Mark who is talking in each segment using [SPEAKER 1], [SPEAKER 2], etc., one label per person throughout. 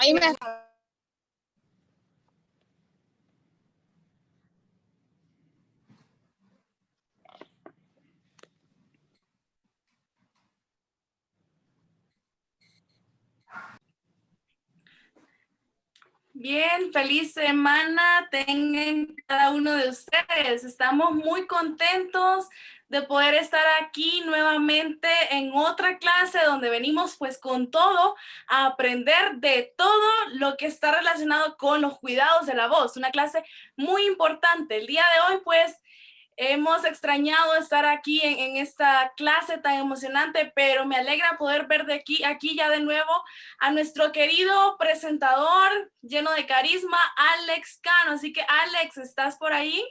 [SPEAKER 1] Ahí me...
[SPEAKER 2] Bien, feliz semana tengan cada uno de ustedes. Estamos muy contentos de poder estar aquí nuevamente en otra clase donde venimos pues con todo a aprender de todo lo que está relacionado con los cuidados de la voz. Una clase muy importante. El día de hoy pues hemos extrañado estar aquí en esta clase tan emocionante, pero me alegra poder ver de aquí ya de nuevo a nuestro querido presentador lleno de carisma, Alex Cano. Así que Alex, ¿estás por ahí?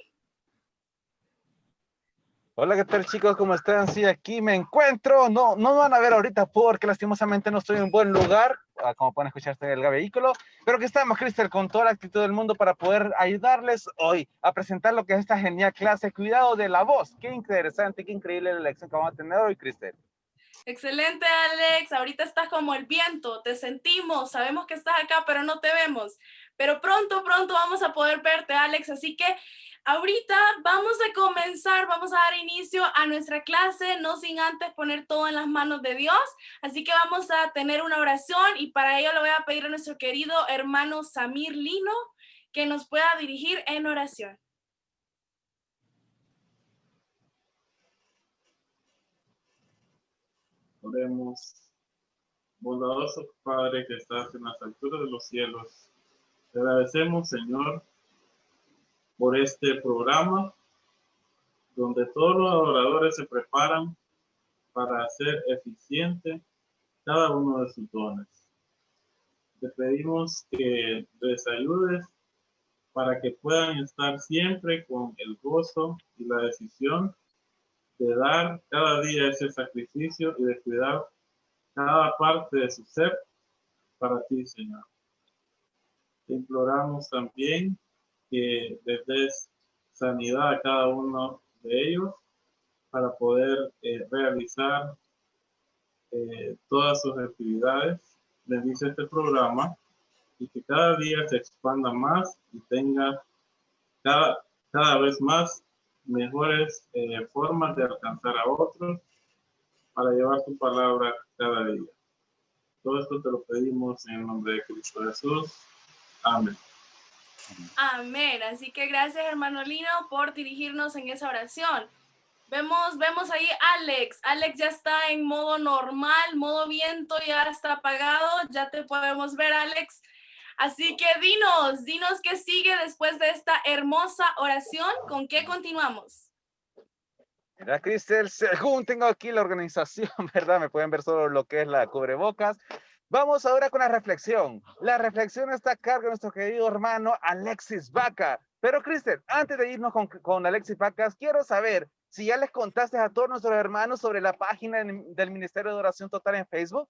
[SPEAKER 3] Hola, ¿qué tal, chicos? ¿Cómo están? Sí, aquí me encuentro. No me van a ver ahorita porque lastimosamente no estoy en buen lugar, como pueden escuchar en el vehículo, pero que estamos, Cristian, con toda la actitud del mundo para poder ayudarles hoy a presentar lo que es esta genial clase, cuidado de la voz. Qué interesante, qué increíble la lección que vamos a tener hoy, Cristian.
[SPEAKER 2] Excelente, Alex. Ahorita estás como el viento, te sentimos, sabemos que estás acá, pero no te vemos. Pero pronto vamos a poder verte, Alex. Así que ahorita vamos a comenzar, vamos a dar inicio a nuestra clase, no sin antes poner todo en las manos de Dios. Así que vamos a tener una oración y para ello le voy a pedir a nuestro querido hermano Samir Lino que nos pueda dirigir en oración.
[SPEAKER 4] Oremos. Bondadoso Padre que estás en las alturas de los cielos, te agradecemos, Señor, por este programa donde todos los adoradores se preparan para hacer eficiente cada uno de sus dones. Te pedimos que les ayudes para que puedan estar siempre con el gozo y la decisión de dar cada día ese sacrificio y de cuidar cada parte de su ser para ti, Señor. Te imploramos también que les des sanidad a cada uno de ellos para poder realizar todas sus actividades. Bendice este programa y que cada día se expanda más y tenga cada vez más mejores formas de alcanzar a otros para llevar tu palabra cada día. Todo esto te lo pedimos en el nombre de Cristo Jesús. Amén.
[SPEAKER 2] Amén. Así que gracias, hermano Lino, por dirigirnos en esa oración. Vemos ahí Alex. Alex ya está en modo normal, modo viento ya está apagado. Ya te podemos ver, Alex. Así que dinos qué sigue después de esta hermosa oración. ¿Con qué continuamos?
[SPEAKER 3] Mira, Cristian, según tengo aquí la organización, ¿verdad? Me pueden ver solo lo que es la cubrebocas. Vamos ahora con la reflexión. La reflexión está a cargo de nuestro querido hermano Alexis Vaca. Pero, Cristian, antes de irnos con Alexis Vacas, quiero saber si ya les contaste a todos nuestros hermanos sobre la página del Ministerio de Oración Total en Facebook.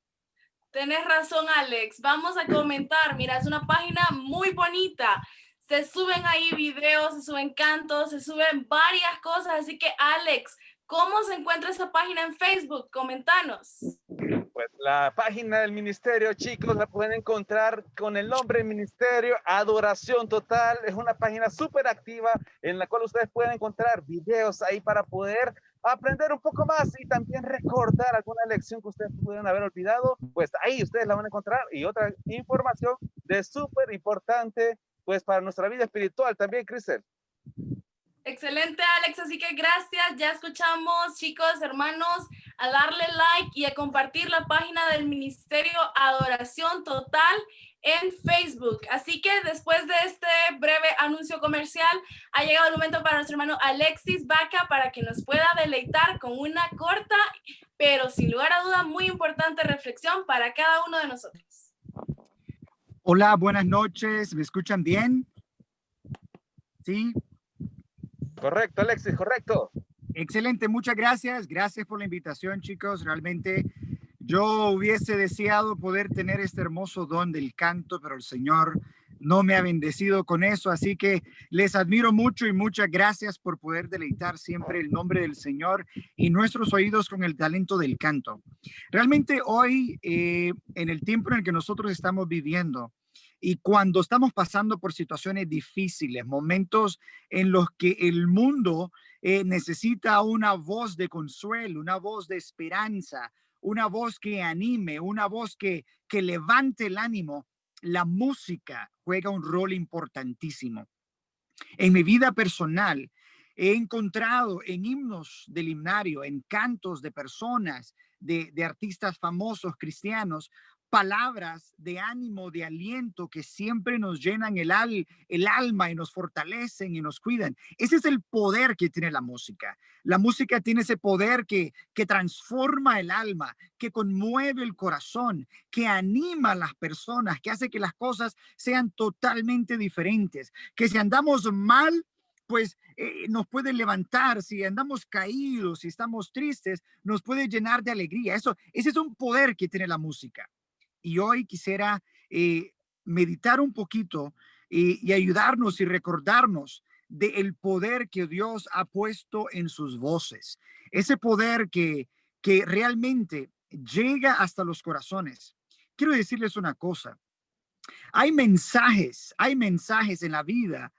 [SPEAKER 2] Tenés razón, Alex. Vamos a comentar. Mira, es una página muy bonita. Se suben ahí videos, se suben cantos, se suben varias cosas. Así que, Alex, ¿cómo se encuentra esa página en Facebook? Coméntanos.
[SPEAKER 3] Pues la página del ministerio, chicos, la pueden encontrar con el nombre Ministerio Adoración Total. Es una página súper activa en la cual ustedes pueden encontrar videos ahí para poder aprender un poco más y también recordar alguna lección que ustedes pudieron haber olvidado. Pues ahí ustedes la van a encontrar y otra información de súper importante pues para nuestra vida espiritual también, Cristian.
[SPEAKER 2] Excelente, Alex. Así que gracias. Ya escuchamos, chicos, hermanos, a darle like y a compartir la página del Ministerio Adoración Total en Facebook. Así que después de este breve anuncio comercial, ha llegado el momento para nuestro hermano Alexis Vaca para que nos pueda deleitar con una corta, pero sin lugar a duda muy importante reflexión para cada uno de nosotros.
[SPEAKER 5] Hola, buenas noches. ¿Me escuchan bien? ¿Sí?
[SPEAKER 3] Correcto, Alexis, correcto.
[SPEAKER 5] Excelente, muchas gracias. Gracias por la invitación, chicos. Realmente yo hubiese deseado poder tener este hermoso don del canto, pero el Señor no me ha bendecido con eso. Así que les admiro mucho y muchas gracias por poder deleitar siempre el nombre del Señor y nuestros oídos con el talento del canto. Realmente hoy, en el tiempo en el que nosotros estamos viviendo, Y cuando estamos pasando por situaciones difíciles, momentos en los que el mundo necesita una voz de consuelo, una voz de esperanza, una voz que anime, una voz que levante el ánimo, la música juega un rol importantísimo. En mi vida personal, he encontrado en himnos del himnario, en cantos de personas, de artistas famosos cristianos, palabras de ánimo, de aliento que siempre nos llenan el alma y nos fortalecen y nos cuidan. Ese es el poder que tiene la música. La música tiene ese poder que transforma el alma, que conmueve el corazón, que anima a las personas, que hace que las cosas sean totalmente diferentes, que si andamos mal, pues nos puede levantar. Si andamos caídos, si estamos tristes, nos puede llenar de alegría. Ese es un poder que tiene la música. Y hoy quisiera meditar un poquito y ayudarnos y recordarnos del poder que Dios ha puesto en sus voces. Ese poder que realmente llega hasta los corazones. Quiero decirles una cosa. Hay mensajes en la vida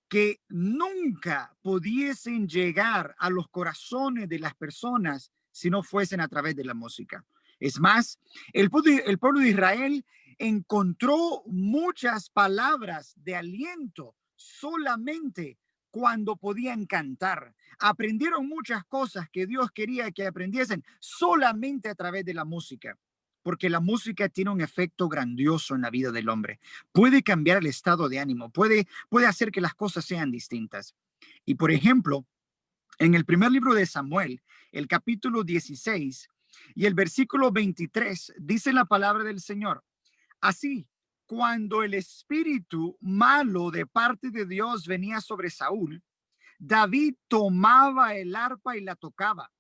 [SPEAKER 5] que nunca pudiesen llegar a los corazones de las personas si no fuesen a través de la música. Es más, el pueblo de Israel encontró muchas palabras de aliento solamente cuando podían cantar. Aprendieron muchas cosas que Dios quería que aprendiesen solamente a través de la música, porque la música tiene un efecto grandioso en la vida del hombre. Puede cambiar el estado de ánimo, puede hacer que las cosas sean distintas. Y por ejemplo, en el primer libro de Samuel, el capítulo 16 y el versículo 23, dice la palabra del Señor: así, cuando el espíritu malo de parte de Dios venía sobre Saúl, David tomaba el arpa y la tocaba.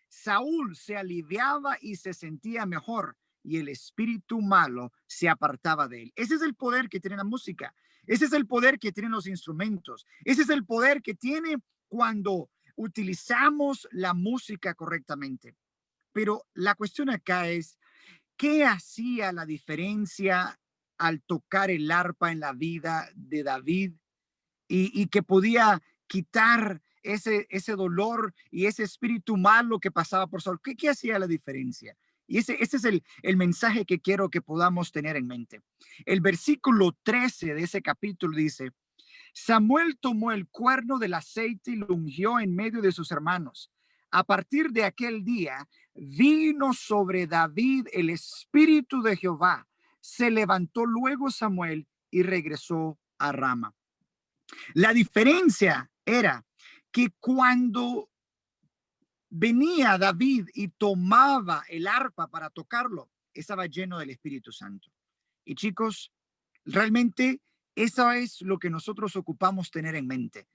[SPEAKER 5] Saúl se aliviaba y se sentía mejor, y el espíritu malo se apartaba de él. Ese es el poder que tiene la música. Ese es el poder que tienen los instrumentos. Ese es el poder que tiene cuando utilizamos la música correctamente. Pero la cuestión acá es, ¿qué hacía la diferencia al tocar el arpa en la vida de David y que podía quitar ese dolor y ese espíritu malo que pasaba por Saúl? ¿Qué hacía la diferencia? Y ese es el mensaje que quiero que podamos tener en mente. El versículo 13 de ese capítulo dice: Samuel tomó el cuerno del aceite y lo ungió en medio de sus hermanos. A partir de aquel día vino sobre David el espíritu de Jehová. Se levantó luego Samuel y regresó a Rama. La diferencia era que cuando venía David y tomaba el arpa para tocarlo, estaba lleno del Espíritu Santo. Y chicos, realmente eso es lo que nosotros ocupamos tener en mente,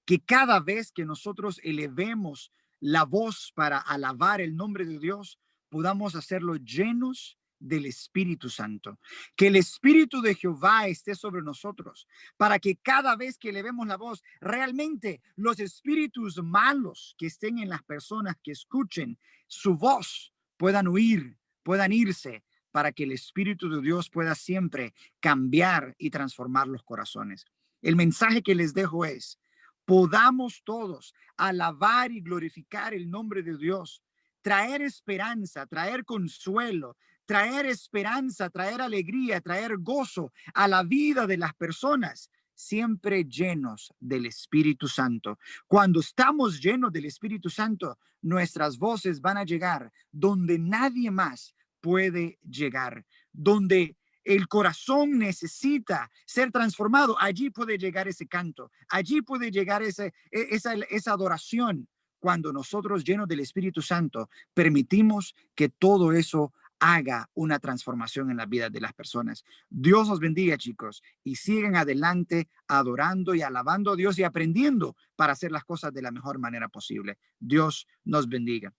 [SPEAKER 5] que cada vez que nosotros elevemos la voz para alabar el nombre de Dios, podamos hacerlo llenos del Espíritu Santo, que el Espíritu de Jehová esté sobre nosotros, para que cada vez que elevemos la voz, realmente los espíritus malos que estén en las personas que escuchen su voz puedan huir, puedan irse, para que el Espíritu de Dios pueda siempre cambiar y transformar los corazones. El mensaje que les dejo es: podamos todos alabar y glorificar el nombre de Dios, traer esperanza, traer consuelo, traer esperanza, traer alegría, traer gozo a la vida de las personas, siempre llenos del Espíritu Santo. Cuando estamos llenos del Espíritu Santo, nuestras voces van a llegar donde nadie más puede llegar, donde el corazón necesita ser transformado. Allí puede llegar ese canto, allí puede llegar esa adoración. Cuando nosotros, llenos del Espíritu Santo, permitimos que todo eso haga una transformación en la vida de las personas. Dios los bendiga, chicos, y sigan adelante adorando y alabando a Dios y aprendiendo para hacer las cosas de la mejor manera posible. Dios nos bendiga.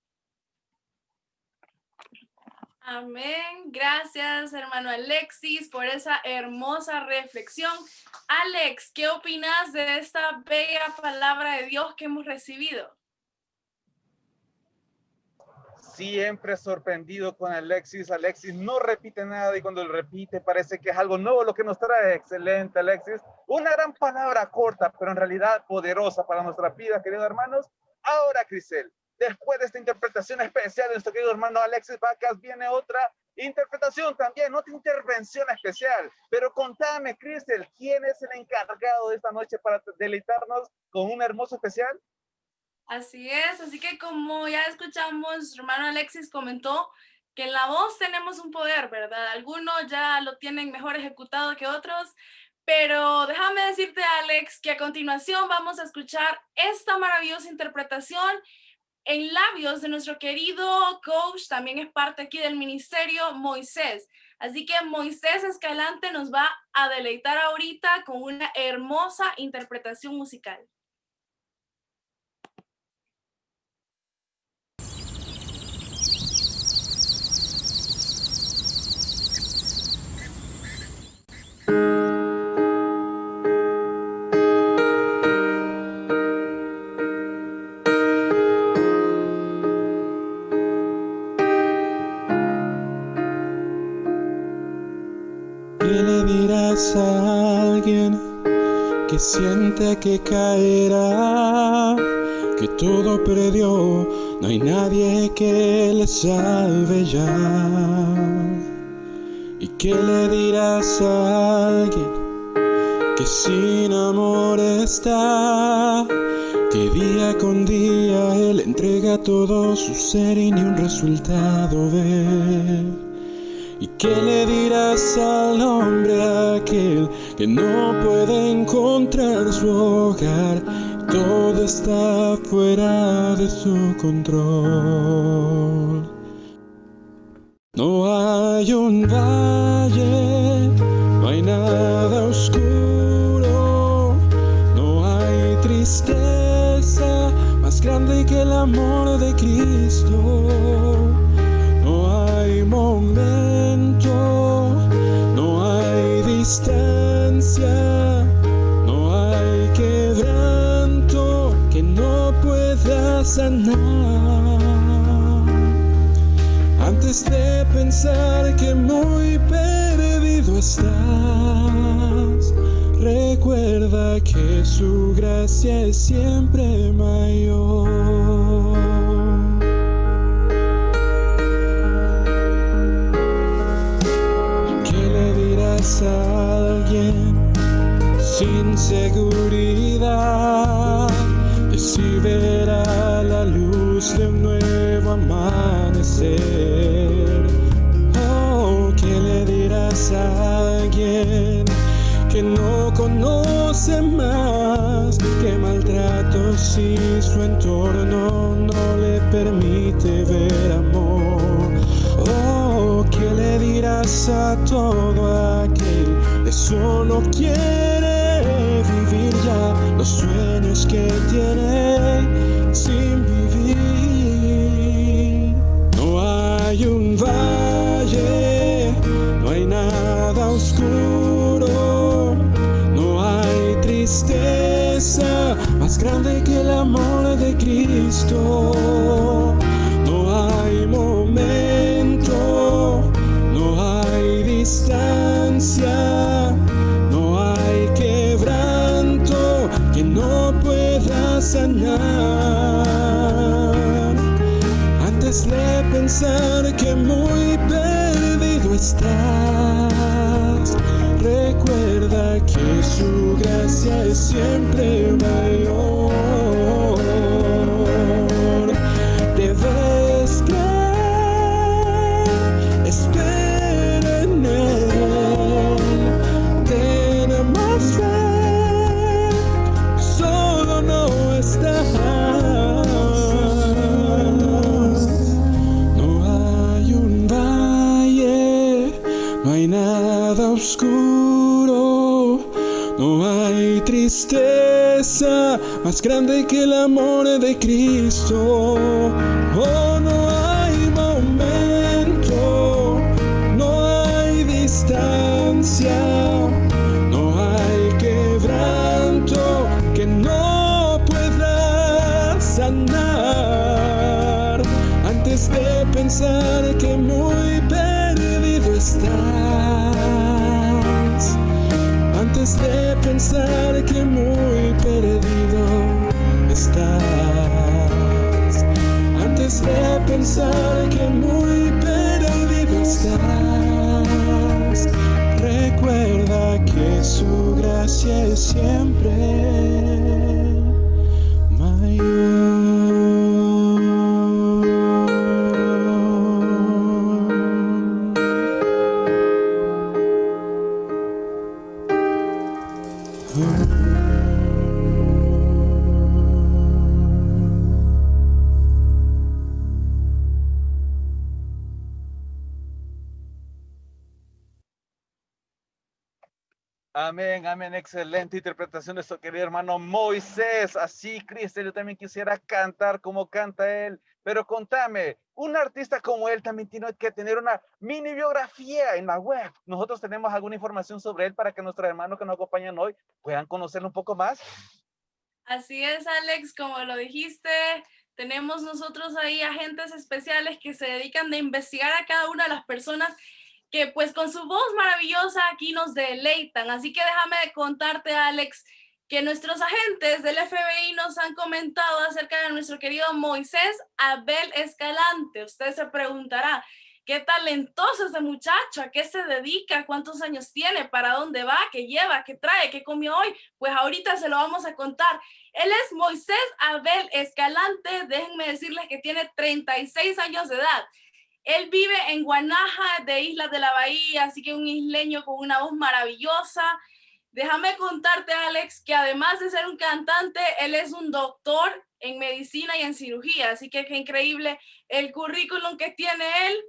[SPEAKER 2] Amén. Gracias, hermano Alexis, por esa hermosa reflexión. Alex, ¿qué opinas de esta bella palabra de Dios que hemos recibido?
[SPEAKER 3] siempre sorprendido con Alexis. Alexis no repite nada y cuando lo repite parece que es algo nuevo lo que nos trae. Excelente, Alexis. Una gran palabra corta, pero en realidad poderosa para nuestra vida, queridos hermanos. Ahora, Crisel, después de esta interpretación especial de nuestro querido hermano Alexis Vacas, viene otra interpretación también, otra intervención especial. Pero contame, Crisel, ¿quién es el encargado de esta noche para deleitarnos con un hermoso especial?
[SPEAKER 2] Así es, así que como ya escuchamos, nuestro hermano Alexis comentó que en la voz tenemos un poder, ¿verdad? Algunos ya lo tienen mejor ejecutado que otros, pero déjame decirte, Alex, que a continuación vamos a escuchar esta maravillosa interpretación en labios de nuestro querido coach, también es parte aquí del ministerio, Moisés. Así que Moisés Escalante nos va a deleitar ahorita con una hermosa interpretación musical.
[SPEAKER 1] ¿Qué le dirás a alguien que siente que caerá, que todo perdió, no hay nadie que le salve ya? ¿Y qué le dirás a alguien que sin amor está, que día con día él entrega todo su ser y ni un resultado ve? ¿Y qué le dirás al hombre aquel que no puede encontrar su hogar? Todo está fuera de su control. No hay un valle, no hay nada oscuro, no hay tristeza más grande que el amor de Cristo. No hay momento, no hay distancia, no hay quebranto que no pueda sanar. Antes de pensar que muy perdido estás, recuerda que su gracia es siempre mayor. A alguien sin seguridad de si verá la luz de un nuevo amanecer? Oh, ¿qué le dirás a alguien que no conoce más que maltratos si su entorno no le permite ver amor? Oh, ¿qué le dirás a todo aquel que solo quiere vivir ya los sueños que tiene sin vivir? No hay un valle, no hay nada oscuro, no hay tristeza más grande que el amor de Cristo. No hay momento, no hay distancia, no hay quebranto que no pueda sanar. Antes de pensar que muy perdido estás, recuerda que su gracia es siempre mayor. Debes creer, espera en él, ten más fe, solo no estás. No hay un valle, no hay nada oscuro, no hay tristeza más grande que el amor de Cristo. Oh, no hay momento, no hay distancia, no hay quebranto que no pueda sanar. Antes de pensar que muy perdido estás, antes de pensar que muy perdido estás, antes de pensar que muy perdido estás, recuerda que su gracia es siempre mayor.
[SPEAKER 3] Amén, amén, excelente interpretación de nuestro querido hermano Moisés. Así, Cristian, yo también quisiera cantar como canta él. Pero contame, un artista como él también tiene que tener una mini biografía en la web. Nosotros tenemos alguna información sobre él para que nuestros hermanos que nos acompañan hoy puedan conocerlo un poco más.
[SPEAKER 2] Así es, Alex, como lo dijiste, tenemos nosotros ahí agentes especiales que se dedican a investigar a cada una de las personas que pues con su voz maravillosa aquí nos deleitan. Así que déjame contarte, Alex, que nuestros agentes del FBI nos han comentado acerca de nuestro querido Moisés Abel Escalante. Usted se preguntará, ¿qué talentoso ese muchacho? ¿A qué se dedica? ¿Cuántos años tiene? ¿Para dónde va? ¿Qué lleva? ¿Qué trae? ¿Qué comió hoy? Pues ahorita se lo vamos a contar. Él es Moisés Abel Escalante. Déjenme decirles que tiene 36 años de edad. Él vive en Guanaja, de Islas de la Bahía, así que un isleño con una voz maravillosa. Déjame contarte, Alex, que además de ser un cantante, él es un doctor en medicina y en cirugía, así que qué increíble el currículum que tiene él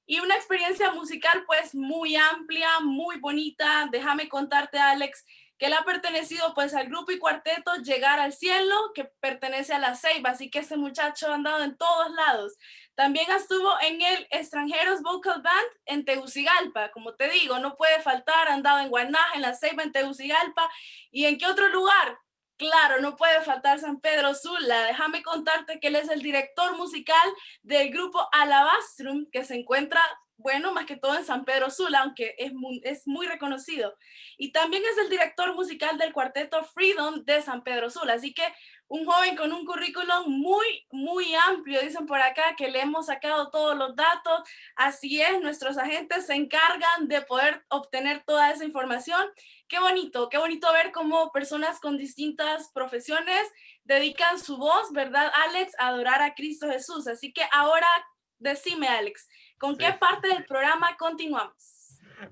[SPEAKER 2] y una experiencia musical pues muy amplia, muy bonita. Déjame contarte, Alex, que él ha pertenecido pues al grupo y cuarteto Llegar al Cielo, que pertenece a La Ceiba, así que ese muchacho ha andado en todos lados. También estuvo en el Extranjeros Vocal Band en Tegucigalpa, como te digo, no puede faltar, ha andado en Guanaja, en La Ceiba, en Tegucigalpa, ¿y en qué otro lugar? Claro, no puede faltar San Pedro Sula. Déjame contarte que él es el director musical del grupo Alabastrum, que se encuentra, bueno, más que todo en San Pedro Sula, aunque es muy reconocido. Y también es el director musical del cuarteto Freedom de San Pedro Sula. Así que un joven con un currículum muy amplio, dicen por acá, que le hemos sacado todos los datos. Así es, nuestros agentes se encargan de poder obtener toda esa información. Qué bonito ver cómo personas con distintas profesiones dedican su voz, ¿verdad, Alex?, a adorar a Cristo Jesús. Así que ahora, decime, Alex, ¿con qué parte del programa continuamos?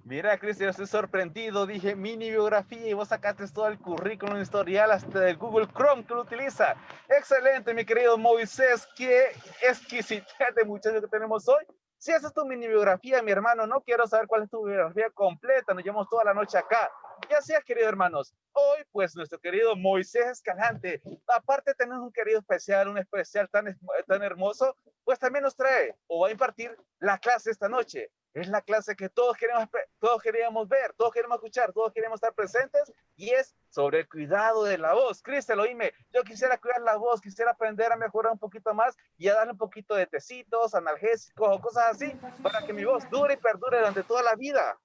[SPEAKER 3] Mira, Cristian, estoy sorprendido. Dije mini biografía y vos sacaste todo el currículum historial hasta del Google Chrome que lo utiliza. Excelente, mi querido Moisés. Qué exquisitez de muchacho que tenemos hoy. Si esa es tu mini biografía, mi hermano, no quiero saber cuál es tu biografía completa. Nos llevamos toda la noche acá. Y así es, queridos hermanos. Hoy, pues, nuestro querido Moisés Escalante, aparte de tener un querido especial, un especial tan hermoso, pues también nos trae o va a impartir la clase esta noche. Es la clase que todos queríamos ver, todos queremos escuchar, todos queremos estar presentes, y es sobre el cuidado de la voz. Cristian, oíme, yo quisiera cuidar la voz, quisiera aprender a mejorar un poquito más y a darle un poquito de tecitos, analgésicos o cosas así, para que mi voz dure y perdure durante toda la vida.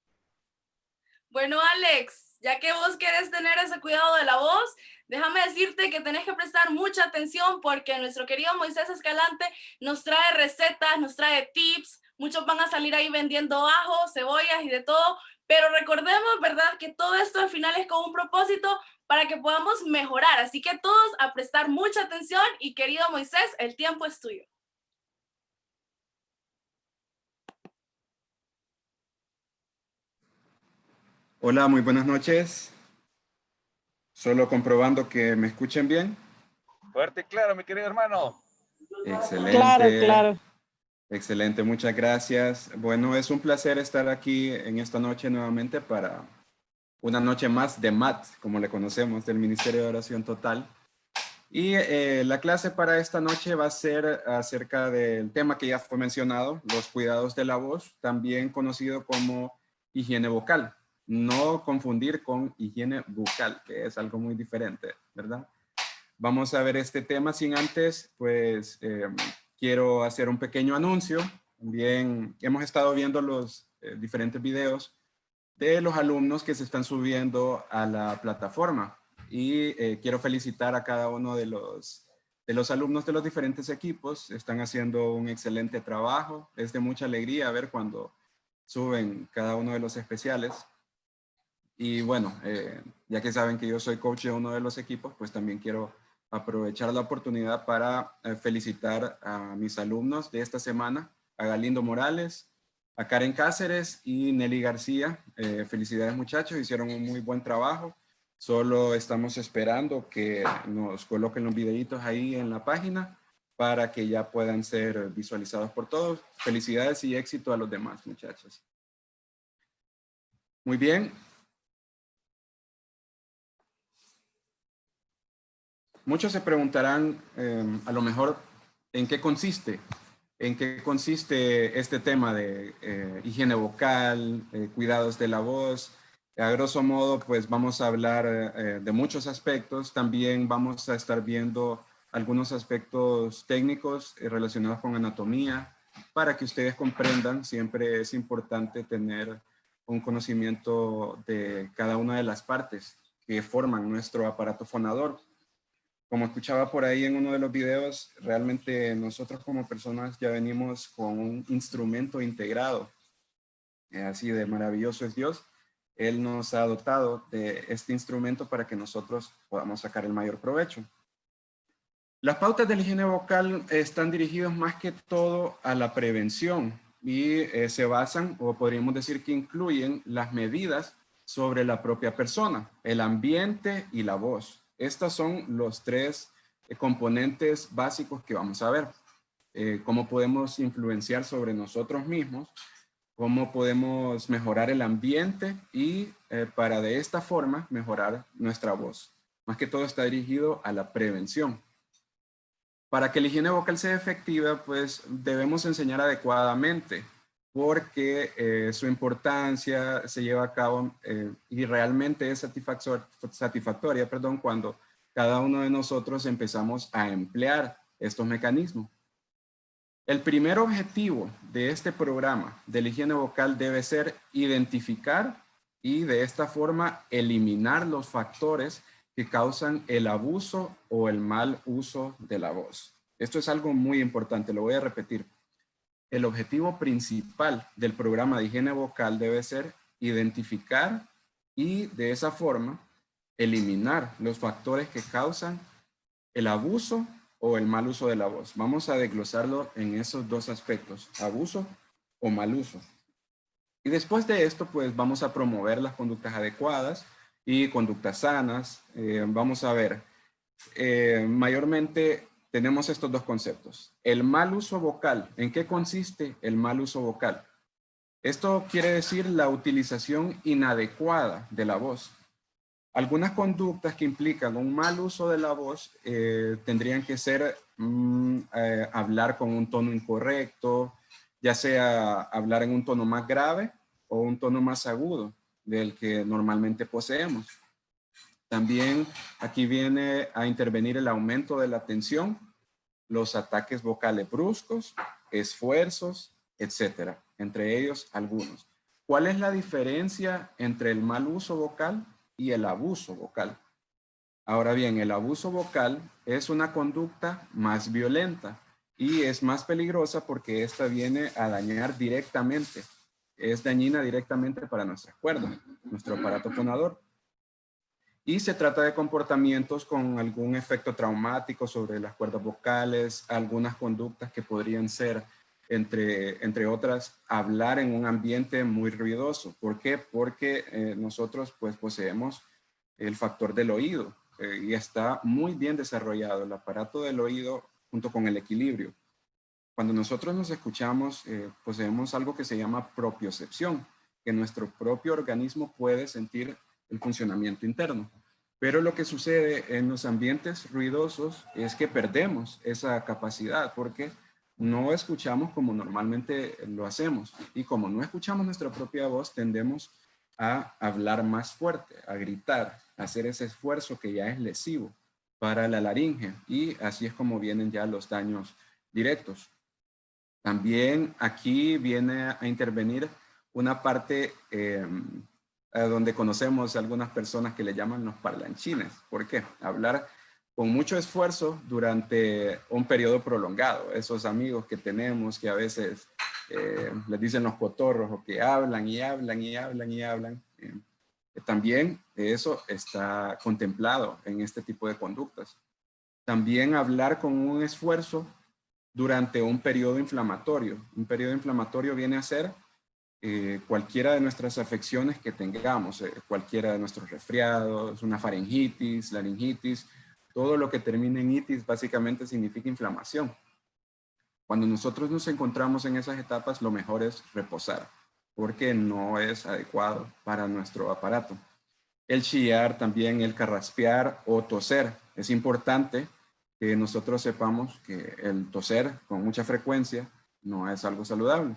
[SPEAKER 2] Bueno, Alex, ya que vos querés tener ese cuidado de la voz, déjame decirte que tenés que prestar mucha atención porque nuestro querido Moisés Escalante nos trae recetas, nos trae tips. Muchos van a salir ahí vendiendo ajo, cebollas y de todo, pero recordemos, ¿verdad?, que todo esto al final es con un propósito para que podamos mejorar. Así que todos a prestar mucha atención y, querido Moisés, el tiempo es tuyo.
[SPEAKER 1] Hola, muy buenas noches. Solo comprobando que me escuchen bien.
[SPEAKER 3] Fuerte y claro, mi querido hermano.
[SPEAKER 1] Excelente.
[SPEAKER 6] Claro.
[SPEAKER 1] Excelente, muchas gracias. Bueno, es un placer estar aquí en esta noche nuevamente para una noche más de MAT, como le conocemos, del Ministerio de Oración Total. Y la clase para esta noche va a ser acerca del tema que ya fue mencionado, los cuidados de la voz, también conocido como higiene vocal. No confundir con higiene bucal, que es algo muy diferente, ¿verdad? Vamos a ver este tema sin antes, pues quiero hacer un pequeño anuncio. También hemos estado viendo los diferentes videos de los alumnos que se están subiendo a la plataforma. Y quiero felicitar a cada uno de los alumnos de los diferentes equipos. Están haciendo un excelente trabajo. Es de mucha alegría ver cuando suben cada uno de los especiales. Y bueno, ya que saben que yo soy coach de uno de los equipos, pues también quiero aprovechar la oportunidad para felicitar a mis alumnos de esta semana, a Galindo Morales, a Karen Cáceres y Nelly García. Felicidades, muchachos, hicieron un muy buen trabajo. Solo estamos esperando que nos coloquen los videitos ahí en la página para que ya puedan ser visualizados por todos. Felicidades y éxito a los demás, muchachos. Muy bien. Muchos se preguntarán, a lo mejor, ¿en qué consiste? ¿En qué consiste este tema de higiene vocal, cuidados de la voz? A grosso modo, pues vamos a hablar de muchos aspectos. También vamos a estar viendo algunos aspectos técnicos relacionados con anatomía. Para que ustedes comprendan, siempre es importante tener un conocimiento de cada una de las partes que forman nuestro aparato fonador. Como escuchaba por ahí en uno de los videos, realmente nosotros como personas ya venimos con un instrumento integrado. Así de maravilloso es Dios. Él nos ha dotado de este instrumento para que nosotros podamos sacar el mayor provecho. Las pautas de la higiene vocal están dirigidas más que todo a la prevención y se basan, o podríamos decir que incluyen, las medidas sobre la propia persona, el ambiente y la voz. Estos son los tres componentes básicos que vamos a ver. Cómo podemos influenciar sobre nosotros mismos, cómo podemos mejorar el ambiente y para de esta forma mejorar nuestra voz. Más que todo está dirigido a la prevención. Para que la higiene vocal sea efectiva, pues debemos enseñar adecuadamente, porque su importancia se lleva a cabo y realmente es satisfactoria, cuando cada uno de nosotros empezamos a emplear estos mecanismos. El primer objetivo de este programa de la higiene vocal debe ser identificar y de esta forma eliminar los factores que causan el abuso o el mal uso de la voz. Esto es algo muy importante, lo voy a repetir. El objetivo principal del programa de higiene vocal debe ser identificar y de esa forma eliminar los factores que causan el abuso o el mal uso de la voz. Vamos a desglosarlo en esos dos aspectos, abuso o mal uso. Y después de esto, pues vamos a promover las conductas adecuadas y conductas sanas. Vamos a ver, mayormente tenemos estos dos conceptos. El mal uso vocal. ¿En qué consiste el mal uso vocal? Esto quiere decir la utilización inadecuada de la voz. Algunas conductas que implican un mal uso de la voz tendrían que ser hablar con un tono incorrecto, ya sea hablar en un tono más grave o un tono más agudo del que normalmente poseemos. También aquí viene a intervenir el aumento de la tensión, los ataques vocales bruscos, esfuerzos, etcétera, entre ellos algunos. ¿Cuál es la diferencia entre el mal uso vocal y el abuso vocal? Ahora bien, el abuso vocal es una conducta más violenta y es más peligrosa porque esta viene a dañar directamente, es dañina directamente para nuestras cuerdas, nuestro aparato fonador. Y se trata de comportamientos con algún efecto traumático sobre las cuerdas vocales, algunas conductas que podrían ser, entre otras, hablar en un ambiente muy ruidoso. ¿Por qué? Porque nosotros pues poseemos el factor del oído y está muy bien desarrollado el aparato del oído junto con el equilibrio. Cuando nosotros nos escuchamos, poseemos algo que se llama propiocepción, que nuestro propio organismo puede sentir el funcionamiento interno. Pero lo que sucede en los ambientes ruidosos es que perdemos esa capacidad porque no escuchamos como normalmente lo hacemos. Y como no escuchamos nuestra propia voz, tendemos a hablar más fuerte, a gritar, a hacer ese esfuerzo que ya es lesivo para la laringe. Y así es como vienen ya los daños directos. También aquí viene a intervenir una parte donde conocemos a algunas personas que le llaman los parlanchines. ¿Por qué? Hablar con mucho esfuerzo durante un periodo prolongado. Esos amigos que tenemos que a veces les dicen los cotorros o que hablan y hablan y hablan y hablan. También eso está contemplado en este tipo de conductas. También hablar con un esfuerzo durante un periodo inflamatorio. Un periodo inflamatorio viene a ser cualquiera de nuestras afecciones que tengamos, cualquiera de nuestros resfriados, una faringitis, laringitis, todo lo que termine en itis básicamente significa inflamación. Cuando nosotros nos encontramos en esas etapas, lo mejor es reposar, porque no es adecuado para nuestro aparato. El chillar, también el carraspear o toser. Es importante que nosotros sepamos que el toser con mucha frecuencia no es algo saludable.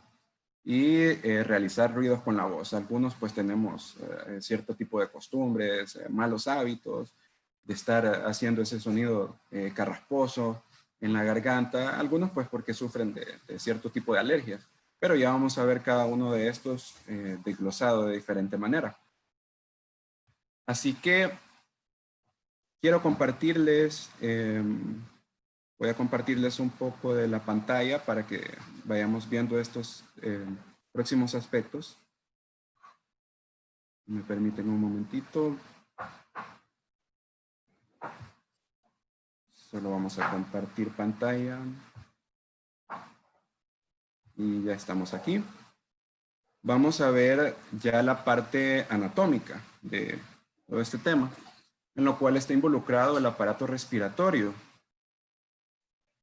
[SPEAKER 1] Y realizar ruidos con la voz. Algunos pues tenemos cierto tipo de costumbres, malos hábitos, de estar haciendo ese sonido carrasposo en la garganta. Algunos pues porque sufren de cierto tipo de alergias. Pero ya vamos a ver cada uno de estos desglosado de diferente manera. Así que quiero compartirles, voy a compartirles un poco de la pantalla para que vayamos viendo estos próximos aspectos. Me permiten un momentito. Solo vamos a compartir pantalla. Y ya estamos aquí. Vamos a ver ya la parte anatómica de todo este tema, en lo cual está involucrado el aparato respiratorio.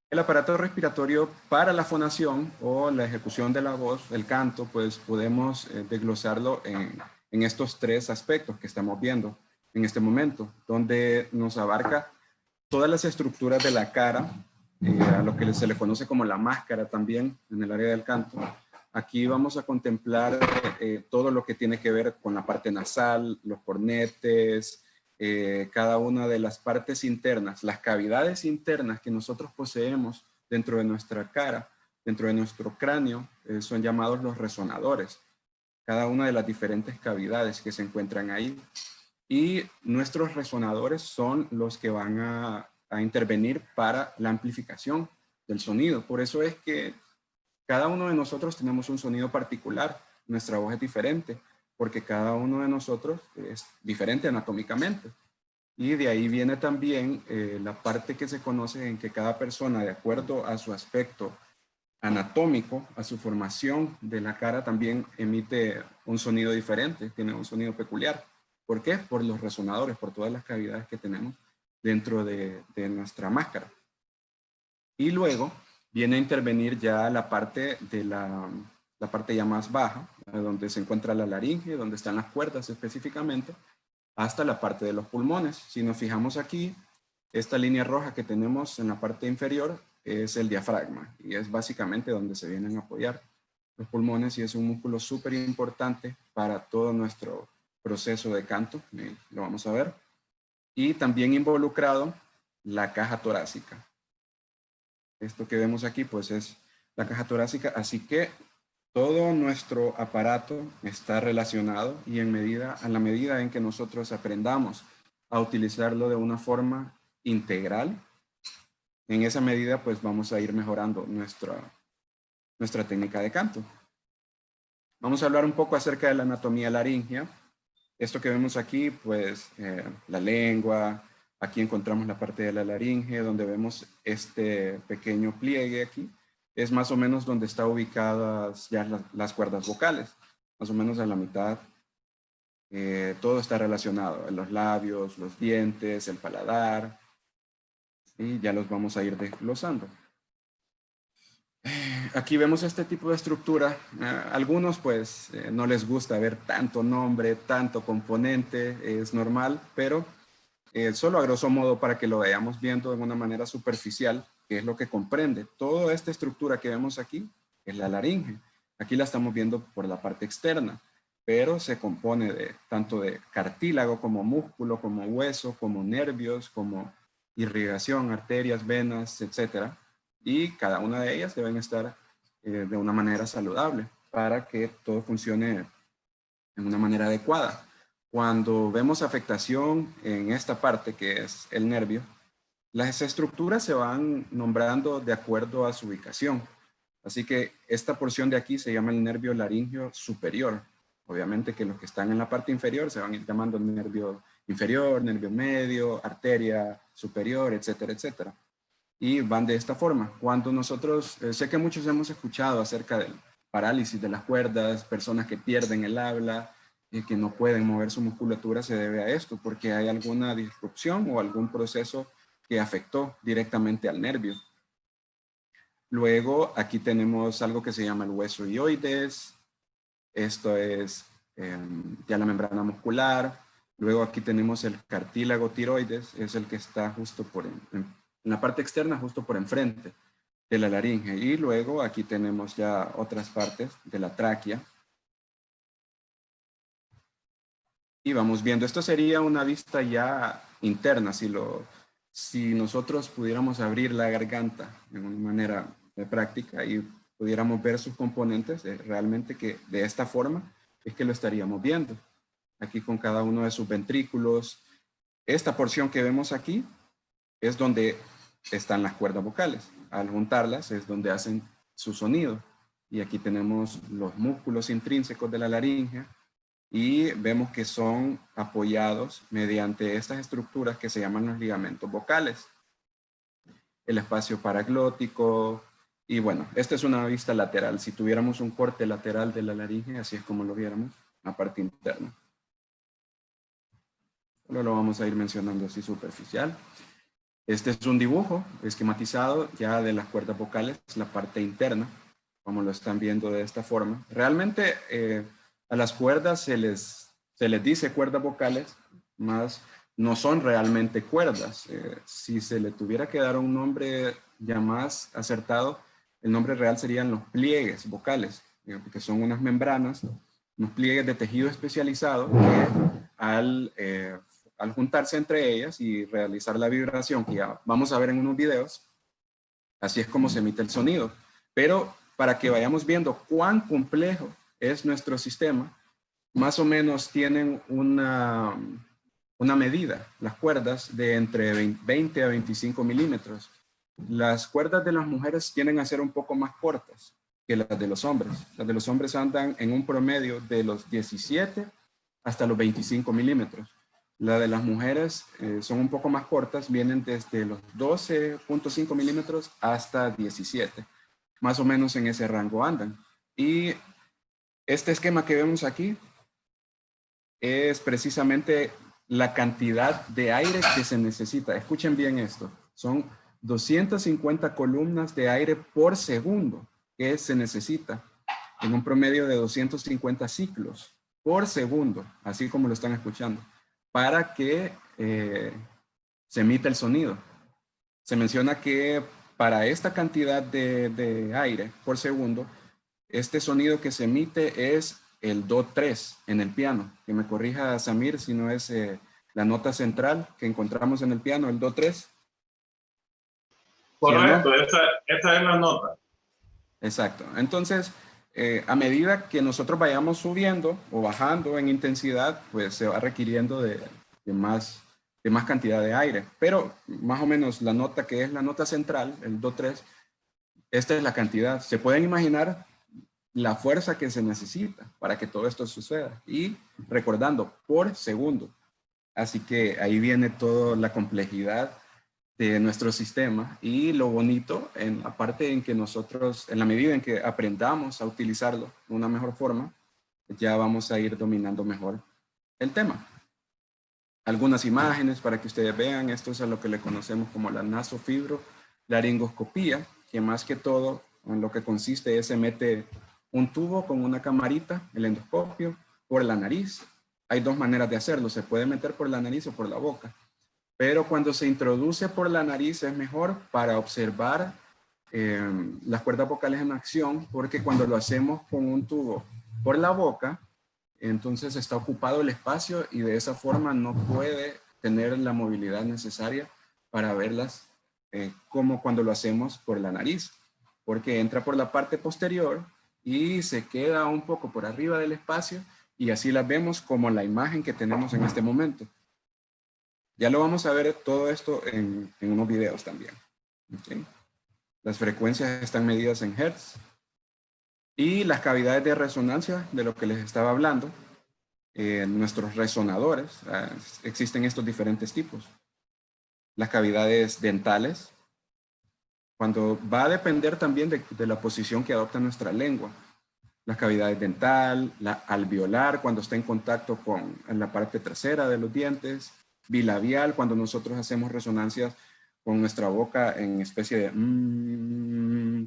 [SPEAKER 1] El aparato respiratorio para la fonación o la ejecución de la voz, el canto, pues podemos desglosarlo en estos tres aspectos que estamos viendo en este momento, donde nos abarca todas las estructuras de la cara, a lo que se le conoce como la máscara también en el área del canto. Aquí vamos a contemplar todo lo que tiene que ver con la parte nasal, los cornetes, cada una de las partes internas, las cavidades internas que nosotros poseemos dentro de nuestra cara, dentro de nuestro cráneo, son llamados los resonadores. Cada una de las diferentes cavidades que se encuentran ahí. Y nuestros resonadores son los que van a intervenir para la amplificación del sonido. Por eso es que cada uno de nosotros tenemos un sonido particular. Nuestra voz es diferente porque cada uno de nosotros es diferente anatómicamente. Y de ahí viene también la parte que se conoce en que cada persona, de acuerdo a su aspecto anatómico, a su formación de la cara, también emite un sonido diferente, tiene un sonido peculiar. ¿Por qué? Por los resonadores, por todas las cavidades que tenemos dentro de nuestra máscara. Y luego viene a intervenir ya la parte de la parte ya más baja, donde se encuentra la laringe, donde están las cuerdas específicamente, hasta la parte de los pulmones. Si nos fijamos aquí, esta línea roja que tenemos en la parte inferior es el diafragma y es básicamente donde se vienen a apoyar los pulmones y es un músculo súper importante para todo nuestro proceso de canto, lo vamos a ver. Y también involucrado la caja torácica. Esto que vemos aquí pues es la caja torácica, así que todo nuestro aparato está relacionado y a la medida en que nosotros aprendamos a utilizarlo de una forma integral, en esa medida pues vamos a ir mejorando nuestra técnica de canto. Vamos a hablar un poco acerca de la anatomía laringea. Esto que vemos aquí, pues la lengua, aquí encontramos la parte de la laringe, donde vemos este pequeño pliegue aquí. Es más o menos donde están ubicadas ya las cuerdas vocales, más o menos a la mitad. Todo está relacionado, los labios, los dientes, el paladar, y ya los vamos a ir desglosando. Aquí vemos este tipo de estructura. Algunos pues no les gusta ver tanto nombre, tanto componente, es normal, pero solo a grosso modo para que lo vayamos viendo de una manera superficial, que es lo que comprende. Toda esta estructura que vemos aquí es la laringe. Aquí la estamos viendo por la parte externa, pero se compone tanto de cartílago como músculo, como hueso, como nervios, como irrigación, arterias, venas, etcétera. Y cada una de ellas deben estar de una manera saludable para que todo funcione de una manera adecuada. Cuando vemos afectación en esta parte que es el nervio, las estructuras se van nombrando de acuerdo a su ubicación. Así que esta porción de aquí se llama el nervio laríngeo superior. Obviamente que los que están en la parte inferior se van a ir llamando nervio inferior, nervio medio, arteria superior, etcétera, etcétera. Y van de esta forma. Cuando nosotros, sé que muchos hemos escuchado acerca del parálisis de las cuerdas, personas que pierden el habla, que no pueden mover su musculatura, se debe a esto, porque hay alguna disrupción o algún proceso que afectó directamente al nervio. Luego aquí tenemos algo que se llama el hueso hioides. Esto es ya la membrana muscular. Luego aquí tenemos el cartílago tiroides, es el que está justo en la parte externa, justo por enfrente de la laringe. Y luego aquí tenemos ya otras partes de la tráquea. Y vamos viendo, esto sería una vista ya interna, si nosotros pudiéramos abrir la garganta de una manera práctica y pudiéramos ver sus componentes, realmente que de esta forma es que lo estaríamos viendo. Aquí con cada uno de sus ventrículos. Esta porción que vemos aquí es donde están las cuerdas vocales. Al juntarlas es donde hacen su sonido. Y aquí tenemos los músculos intrínsecos de la laringe y vemos que son apoyados mediante estas estructuras que se llaman los ligamentos vocales. El espacio paraglótico. Y bueno, esta es una vista lateral. Si tuviéramos un corte lateral de la laringe, así es como lo viéramos, la parte interna. Solo lo vamos a ir mencionando así superficial. Este es un dibujo esquematizado ya de las cuerdas vocales, la parte interna, como lo están viendo de esta forma. Realmente a las cuerdas se les dice cuerdas vocales, más no son realmente cuerdas. Si se le tuviera que dar un nombre ya más acertado, el nombre real serían los pliegues vocales, que son unas membranas, unos pliegues de tejido especializado que al juntarse entre ellas y realizar la vibración que ya vamos a ver en unos videos, así es como se emite el sonido. Pero para que vayamos viendo cuán complejo es nuestro sistema, más o menos tienen una medida, las cuerdas de entre 20 a 25 milímetros. Las cuerdas de las mujeres tienden a ser un poco más cortas que las de los hombres. Las de los hombres andan en un promedio de los 17 hasta los 25 milímetros. Las de las mujeres son un poco más cortas, vienen desde los 12.5 milímetros hasta 17. Más o menos en ese rango andan. Y este esquema que vemos aquí es precisamente la cantidad de aire que se necesita. Escuchen bien esto. Son 250 columnas de aire por segundo que se necesita en un promedio de 250 ciclos por segundo, así como lo están escuchando, para que se emita el sonido. Se menciona que para esta cantidad de aire por segundo, este sonido que se emite es el Do3 en el piano. Que me corrija Samir si no es la nota central que encontramos en el piano, el Do3.
[SPEAKER 4] Correcto, ¿sí, no? Esa es la nota.
[SPEAKER 1] Exacto. Entonces, a medida que nosotros vayamos subiendo o bajando en intensidad, pues se va requiriendo de más cantidad de aire. Pero más o menos la nota que es la nota central, el Do3, esta es la cantidad. Se pueden imaginar la fuerza que se necesita para que todo esto suceda. Y recordando, por segundo. Así que ahí viene toda la complejidad de nuestro sistema y lo bonito en la parte en que nosotros, en la medida en que aprendamos a utilizarlo de una mejor forma, ya vamos a ir dominando mejor el tema. Algunas imágenes para que ustedes vean, esto es a lo que le conocemos como la nasofibrolaringoscopía, que más que todo en lo que consiste es se mete un tubo con una camarita, el endoscopio, por la nariz. Hay dos maneras de hacerlo, se puede meter por la nariz o por la boca. Pero cuando se introduce por la nariz es mejor para observar las cuerdas vocales en acción, porque cuando lo hacemos con un tubo por la boca, entonces está ocupado el espacio y de esa forma no puede tener la movilidad necesaria para verlas como cuando lo hacemos por la nariz. porque entra por la parte posterior y se queda un poco por arriba del espacio y así las vemos como la imagen que tenemos en este momento. Ya lo vamos a ver todo esto en unos videos también. ¿Okay? Las frecuencias están medidas en hertz y las cavidades de resonancia de lo que les estaba hablando. Nuestros resonadores, existen estos diferentes tipos. Las cavidades dentales, cuando va a depender también de la posición que adopta nuestra lengua. La cavidad dental, la alveolar, cuando está en contacto con la parte trasera de los dientes, bilabial, cuando nosotros hacemos resonancias con nuestra boca en especie de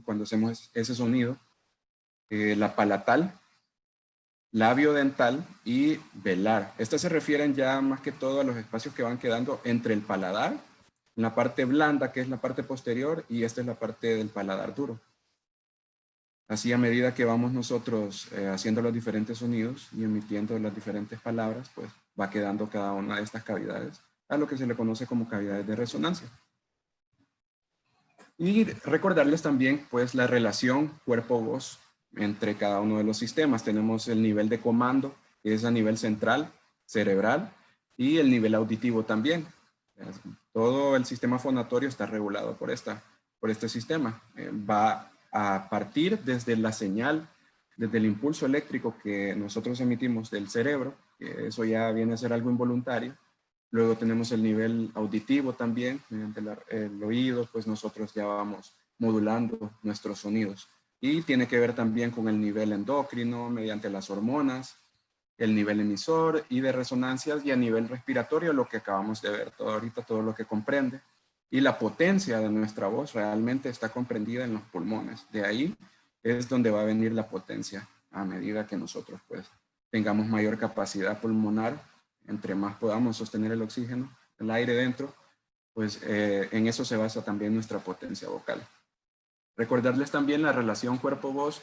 [SPEAKER 1] cuando hacemos ese sonido, la palatal, labio dental y velar. Estas se refieren ya más que todo a los espacios que van quedando entre el paladar, la parte blanda, que es la parte posterior, y esta es la parte del paladar duro. Así, a medida que vamos nosotros haciendo los diferentes sonidos y emitiendo las diferentes palabras, pues va quedando cada una de estas cavidades a lo que se le conoce como cavidades de resonancia. Y recordarles también pues la relación cuerpo-voz entre cada uno de los sistemas. Tenemos el nivel de comando, que es a nivel central, cerebral, y el nivel auditivo también. Todo el sistema fonatorio está regulado por este sistema. Va a partir desde la señal, desde el impulso eléctrico que nosotros emitimos del cerebro, que eso ya viene a ser algo involuntario. Luego tenemos el nivel auditivo también, mediante el oído, pues nosotros ya vamos modulando nuestros sonidos. Y tiene que ver también con el nivel endocrino, mediante las hormonas, el nivel emisor y de resonancias, y a nivel respiratorio, lo que acabamos de ver ahorita, todo lo que comprende. Y la potencia de nuestra voz realmente está comprendida en los pulmones. De ahí es donde va a venir la potencia a medida que nosotros pues tengamos mayor capacidad pulmonar. Entre más podamos sostener el oxígeno, el aire dentro, pues en eso se basa también nuestra potencia vocal. Recordarles también la relación cuerpo-voz,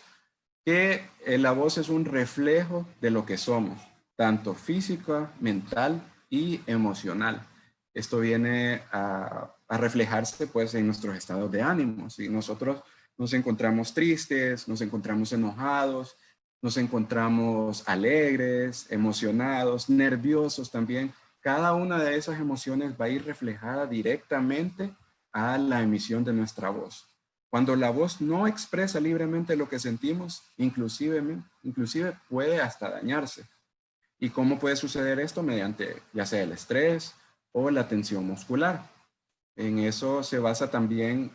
[SPEAKER 1] que la voz es un reflejo de lo que somos, tanto física, mental y emocional. Esto viene a reflejarse pues en nuestros estados de ánimo. Si nosotros nos encontramos tristes, nos encontramos enojados, nos encontramos alegres, emocionados, nerviosos también, cada una de esas emociones va a ir reflejada directamente a la emisión de nuestra voz. Cuando la voz no expresa libremente lo que sentimos, inclusive puede hasta dañarse. ¿Y cómo puede suceder esto? Mediante ya sea el estrés o la tensión muscular. En eso se basa también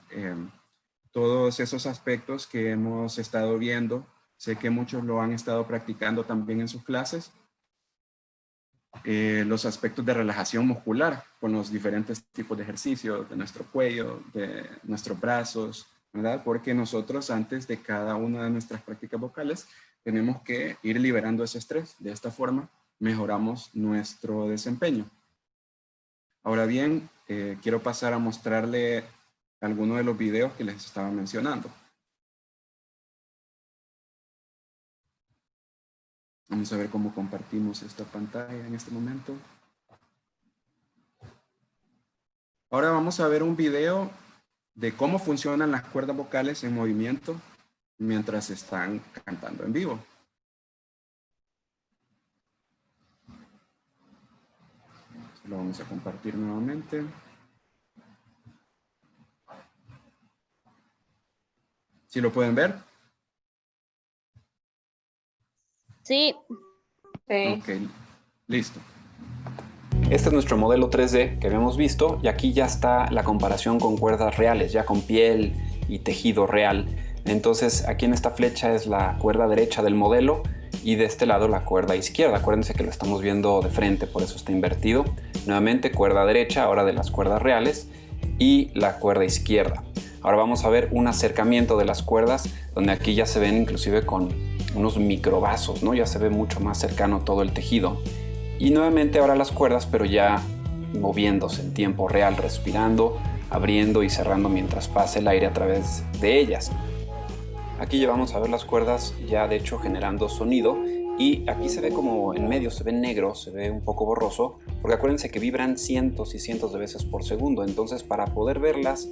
[SPEAKER 1] todos esos aspectos que hemos estado viendo. Sé que muchos lo han estado practicando también en sus clases. Los aspectos de relajación muscular con los diferentes tipos de ejercicios de nuestro cuello, de nuestros brazos, ¿verdad? Porque nosotros antes de cada una de nuestras prácticas vocales tenemos que ir liberando ese estrés. De esta forma mejoramos nuestro desempeño. Ahora bien, quiero pasar a mostrarle algunos de los videos que les estaba mencionando. Vamos a ver cómo compartimos esta pantalla en este momento. Ahora vamos a ver un video de cómo funcionan las cuerdas vocales en movimiento mientras están cantando en vivo. Lo vamos a compartir nuevamente. ¿Sí lo pueden ver?
[SPEAKER 6] Sí.
[SPEAKER 1] Ok, listo.
[SPEAKER 7] Este es nuestro modelo 3D que habíamos visto y aquí ya está la comparación con cuerdas reales, ya con piel y tejido real. Entonces aquí en esta flecha es la cuerda derecha del modelo y de este lado la cuerda izquierda. Acuérdense que lo estamos viendo de frente, por eso está invertido. Nuevamente cuerda derecha, ahora de las cuerdas reales, y la cuerda izquierda. Ahora vamos a ver un acercamiento de las cuerdas, donde aquí ya se ven inclusive con unos microvasos, ¿no? Ya se ve mucho más cercano todo el tejido. Y nuevamente ahora las cuerdas, pero ya moviéndose en tiempo real, respirando, abriendo y cerrando mientras pasa el aire a través de ellas. Aquí ya vamos a ver las cuerdas ya de hecho generando sonido, y aquí se ve como en medio se ve negro, se ve un poco borroso, porque acuérdense que vibran cientos y cientos de veces por segundo. Entonces, para poder verlas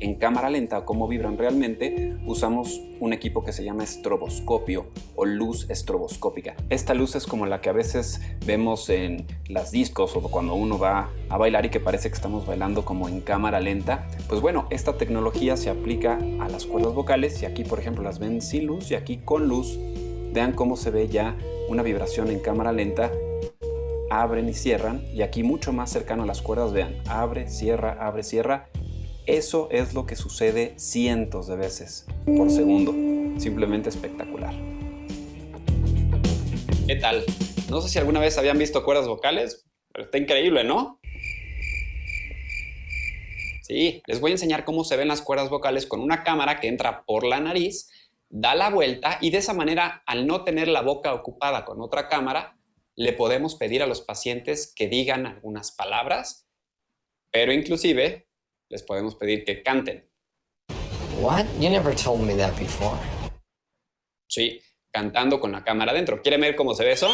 [SPEAKER 7] en cámara lenta, cómo vibran realmente, usamos un equipo que se llama estroboscopio o luz estroboscópica. Esta luz es como la que a veces vemos en las discos o cuando uno va a bailar y que parece que estamos bailando como en cámara lenta. Pues bueno, esta tecnología se aplica a las cuerdas vocales y aquí, por ejemplo, las ven sin luz y aquí con luz. Vean cómo se ve ya una vibración en cámara lenta. Abren y cierran, y aquí mucho más cercano a las cuerdas, vean, abre, cierra. Eso es lo que sucede cientos de veces por segundo. Simplemente espectacular. ¿Qué tal? No sé si alguna vez habían visto cuerdas vocales, pero está increíble, ¿no? Sí, les voy a enseñar cómo se ven las cuerdas vocales con una cámara que entra por la nariz, da la vuelta y de esa manera, al no tener la boca ocupada con otra cámara, le podemos pedir a los pacientes que digan algunas palabras, pero inclusive les podemos pedir que canten.
[SPEAKER 8] What? You never told me that before.
[SPEAKER 7] Sí, cantando con la cámara adentro. ¿Quieren ver cómo se ve eso?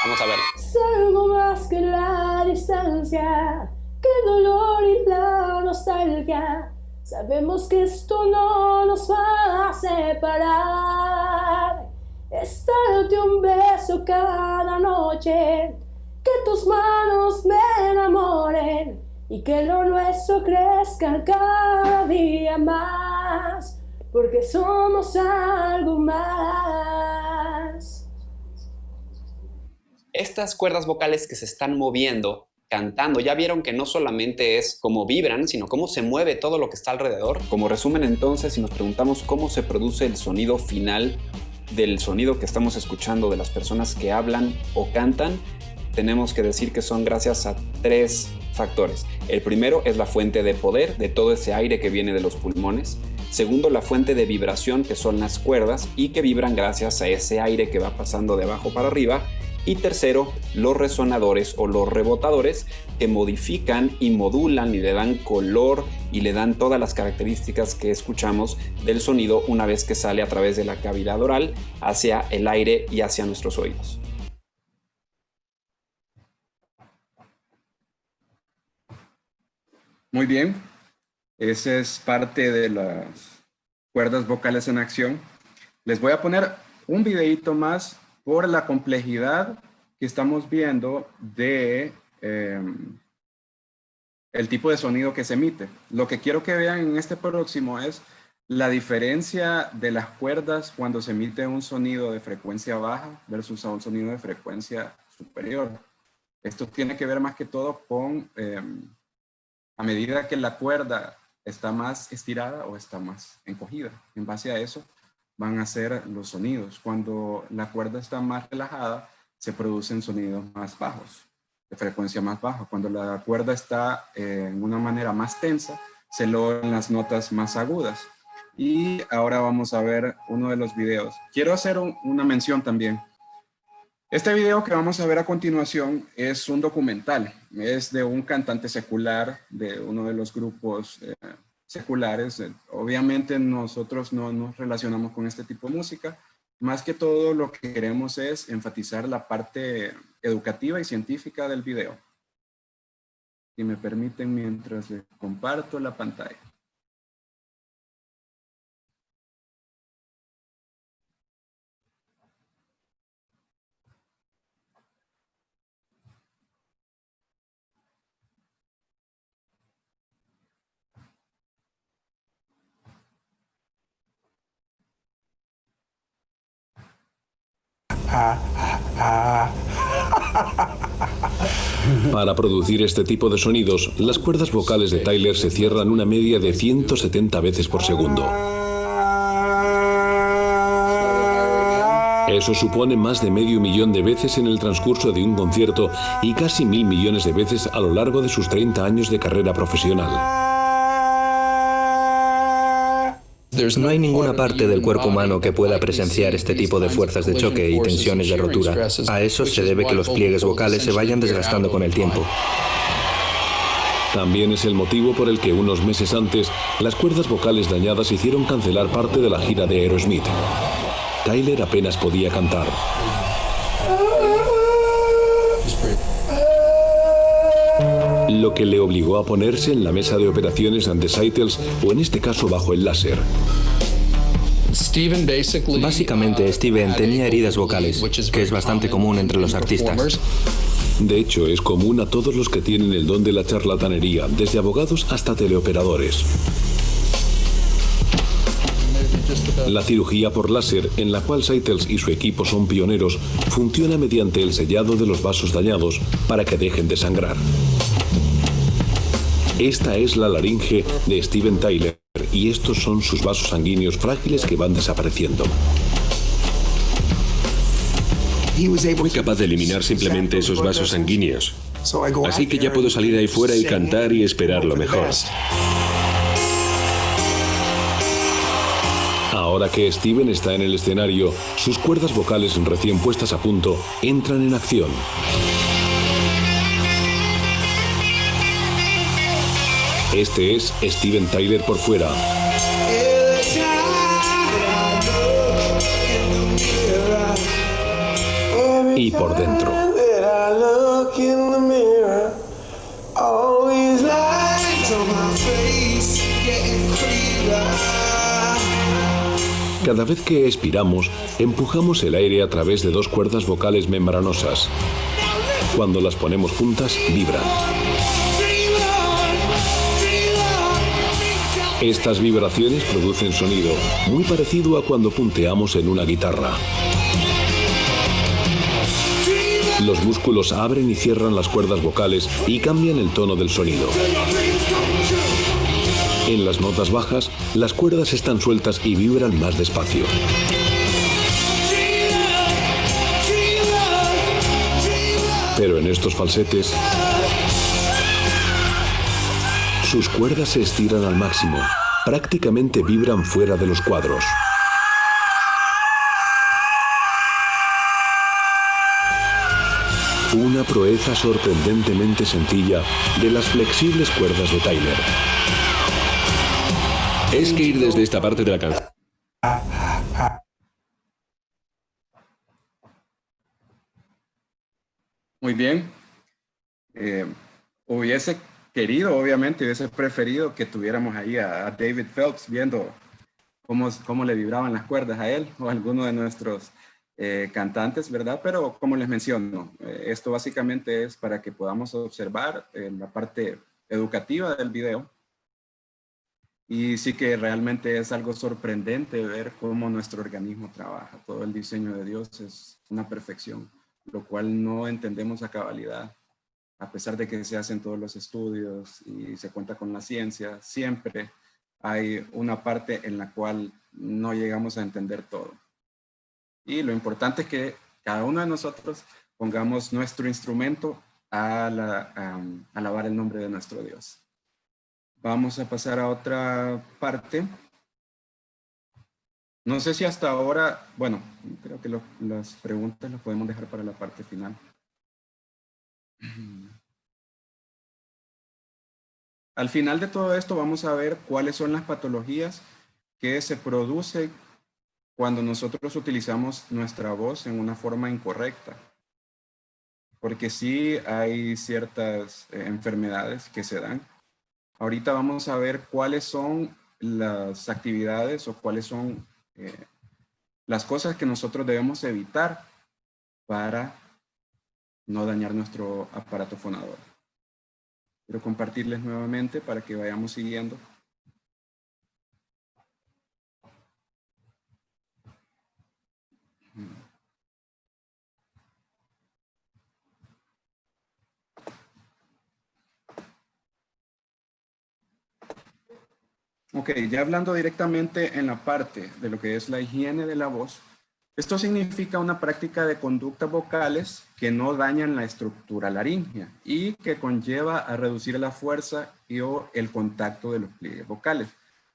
[SPEAKER 7] Vamos a ver.
[SPEAKER 9] Es algo más que la distancia, que el dolor y la nostalgia. Sabemos que esto no nos va a separar. Es darte un beso cada noche, que tus manos me enamoren y que lo nuestro crezca cada día más, porque somos algo más.
[SPEAKER 7] Estas cuerdas vocales que se están moviendo, cantando, ya vieron que no solamente es cómo vibran, sino cómo se mueve todo lo que está alrededor. Como resumen entonces, si nos preguntamos cómo se produce el sonido final del sonido que estamos escuchando de las personas que hablan o cantan, tenemos que decir que son gracias a 3 factores. El primero es la fuente de poder de todo ese aire que viene de los pulmones. Segundo, la fuente de vibración, que son las cuerdas y que vibran gracias a ese aire que va pasando de abajo para arriba. Y tercero, los resonadores o los rebotadores, que modifican y modulan y le dan color y le dan todas las características que escuchamos del sonido una vez que sale a través de la cavidad oral hacia el aire y hacia nuestros oídos.
[SPEAKER 1] Muy bien, esa es parte de las cuerdas vocales en acción. Les voy a poner un videíto más por la complejidad que estamos viendo de el tipo de sonido que se emite. Lo que quiero que vean en este próximo es la diferencia de las cuerdas cuando se emite un sonido de frecuencia baja versus a un sonido de frecuencia superior. Esto tiene que ver más que todo con a medida que la cuerda está más estirada o está más encogida. En base a eso van a ser los sonidos. Cuando la cuerda está más relajada, se producen sonidos más bajos, de frecuencia más baja. Cuando la cuerda está en una manera más tensa, se logran las notas más agudas. Y ahora vamos a ver uno de los videos. Quiero hacer una mención también. Este video que vamos a ver a continuación es un documental. Es de un cantante secular de uno de los grupos seculares. Obviamente nosotros no nos relacionamos con este tipo de música. Más que todo lo que queremos es enfatizar la parte educativa y científica del video. Si me permiten, mientras les comparto la pantalla.
[SPEAKER 10] Para producir este tipo de sonidos, las cuerdas vocales de Tyler se cierran una media de 170 veces por segundo. Eso supone más de medio millón de veces en el transcurso de un concierto y casi 1.000 millones de veces a lo largo de sus 30 años de carrera profesional.
[SPEAKER 11] No hay ninguna parte del cuerpo humano que pueda presenciar este tipo de fuerzas de choque y tensiones de rotura. A eso se debe que los pliegues vocales se vayan desgastando con el tiempo.
[SPEAKER 10] También es el motivo por el que unos meses antes, las cuerdas vocales dañadas hicieron cancelar parte de la gira de Aerosmith. Tyler apenas podía cantar. lo que le obligó a ponerse en la mesa de operaciones ante Seitels, o en este caso bajo el láser.
[SPEAKER 11] Básicamente, Steven tenía heridas vocales, que es bastante común entre los artistas.
[SPEAKER 10] De hecho, es común a todos los que tienen el don de la charlatanería, desde abogados hasta teleoperadores. La cirugía por láser, en la cual Seitels y su equipo son pioneros, funciona mediante el sellado de los vasos dañados para que dejen de sangrar. Esta es la laringe de Steven Tyler y estos son sus vasos sanguíneos frágiles que van desapareciendo.
[SPEAKER 12] Fue capaz de eliminar simplemente esos vasos sanguíneos. Así que ya puedo salir ahí fuera y cantar y esperar lo mejor.
[SPEAKER 10] Ahora que Steven está en el escenario, sus cuerdas vocales recién puestas a punto entran en acción. Este es Steven Tyler por fuera. Y por dentro. Cada vez que expiramos, empujamos el aire a través de dos cuerdas vocales membranosas. Cuando las ponemos juntas, vibran. Estas vibraciones producen sonido muy parecido a cuando punteamos en una guitarra. Los músculos abren y cierran las cuerdas vocales y cambian el tono del sonido. En las notas bajas, las cuerdas están sueltas y vibran más despacio. Pero en estos falsetes, sus cuerdas se estiran al máximo, prácticamente vibran fuera de los cuadros. Una proeza sorprendentemente sencilla de las flexibles cuerdas de Tyler.
[SPEAKER 12] Es que ir desde esta parte de la canción.
[SPEAKER 13] Muy bien. Hubiese querido, obviamente, hubiese preferido que tuviéramos ahí a David Phelps viendo cómo le vibraban las cuerdas a él o a alguno de nuestros cantantes, ¿verdad? Pero como les menciono, esto básicamente es para que podamos observar la parte educativa del video. Y sí que realmente es algo sorprendente ver cómo nuestro organismo trabaja. Todo el diseño de Dios es una perfección, lo cual no entendemos a cabalidad. A pesar de que se hacen todos los estudios y se cuenta con la ciencia, siempre hay una parte en la cual no llegamos a entender todo. Y lo importante es que cada uno de nosotros pongamos nuestro instrumento a alabar el nombre de nuestro Dios. Vamos a pasar a otra parte. No sé si hasta ahora, bueno, creo que las preguntas las podemos dejar para la parte final. Al final de todo esto vamos a ver cuáles son las patologías que se producen cuando nosotros utilizamos nuestra voz en una forma incorrecta. Porque sí hay ciertas enfermedades que se dan. Ahorita vamos a ver cuáles son las actividades o cuáles son las cosas que nosotros debemos evitar para no dañar nuestro aparato fonador. Quiero compartirles nuevamente para que vayamos siguiendo. Ok, ya hablando directamente en la parte de lo que es la higiene de la voz, esto significa una práctica de conductas vocales que no dañan la estructura laríngea y que conlleva a reducir la fuerza o el contacto de los pliegues vocales,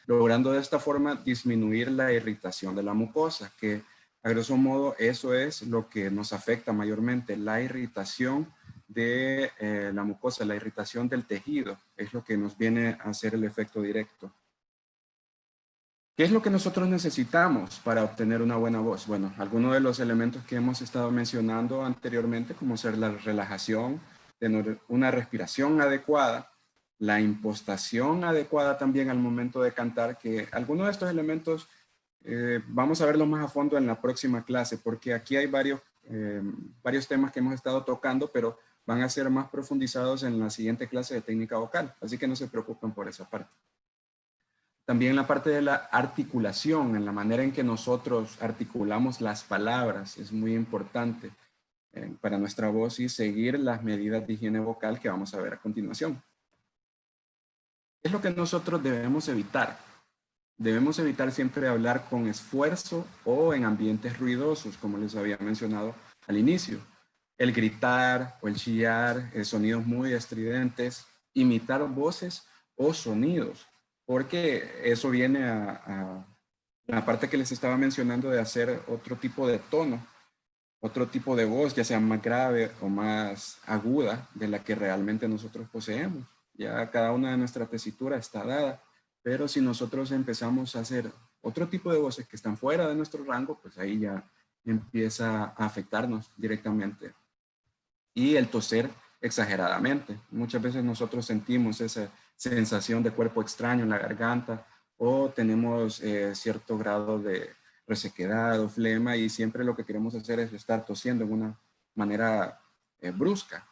[SPEAKER 13] logrando de esta forma disminuir la irritación de la mucosa, que a grosso modo eso es lo que nos afecta mayormente, la irritación de la mucosa, la irritación del tejido, es lo que nos viene a hacer el efecto directo. ¿Qué es lo que nosotros necesitamos para obtener una buena voz? Bueno, algunos de los elementos que hemos estado mencionando anteriormente, como ser la relajación, tener una respiración adecuada, la impostación adecuada también al momento de cantar, que algunos de estos elementos vamos a verlos más a fondo en la próxima clase, porque aquí hay varios temas que hemos estado tocando, pero van a ser más profundizados en la siguiente clase de técnica vocal, así que no se preocupen por esa parte. También la parte de la articulación, en la manera en que nosotros articulamos las palabras, es muy importante para nuestra voz y seguir las medidas de higiene vocal que vamos a ver a continuación. ¿Qué es lo que nosotros debemos evitar? Debemos evitar siempre hablar con esfuerzo o en ambientes ruidosos, como les había mencionado al inicio. El gritar o el chillar, sonidos muy estridentes, imitar voces o sonidos, porque eso viene a la parte que les estaba mencionando de hacer otro tipo de tono, otro tipo de voz, ya sea más grave o más aguda de la que realmente nosotros poseemos. Ya cada una de nuestra tesitura está dada, pero si nosotros empezamos a hacer otro tipo de voces que están fuera de nuestro rango, pues ahí ya empieza a afectarnos directamente. Y el toser exageradamente. Muchas veces nosotros sentimos esa sensación de cuerpo extraño en la garganta o tenemos cierto grado de resequedad o flema y siempre lo que queremos hacer es estar tosiendo en una manera brusca.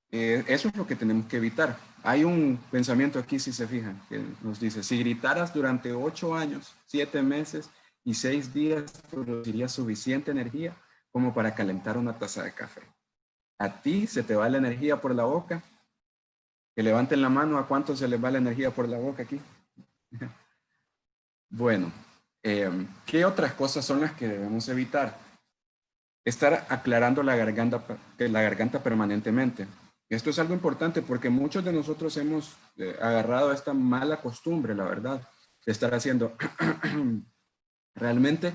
[SPEAKER 13] Eso es lo que tenemos que evitar. Hay un pensamiento aquí, si se fijan, que nos dice, si gritaras durante 8 años, 7 meses y 6 días, produciría suficiente energía como para calentar una taza de café. ¿A ti se te va la energía por la boca? Que levanten la mano, ¿a cuánto se les va la energía por la boca aquí? Bueno, ¿qué otras cosas son las que debemos evitar? Estar aclarando la garganta permanentemente. Esto es algo importante porque muchos de nosotros hemos agarrado esta mala costumbre, la verdad, de estar haciendo realmente.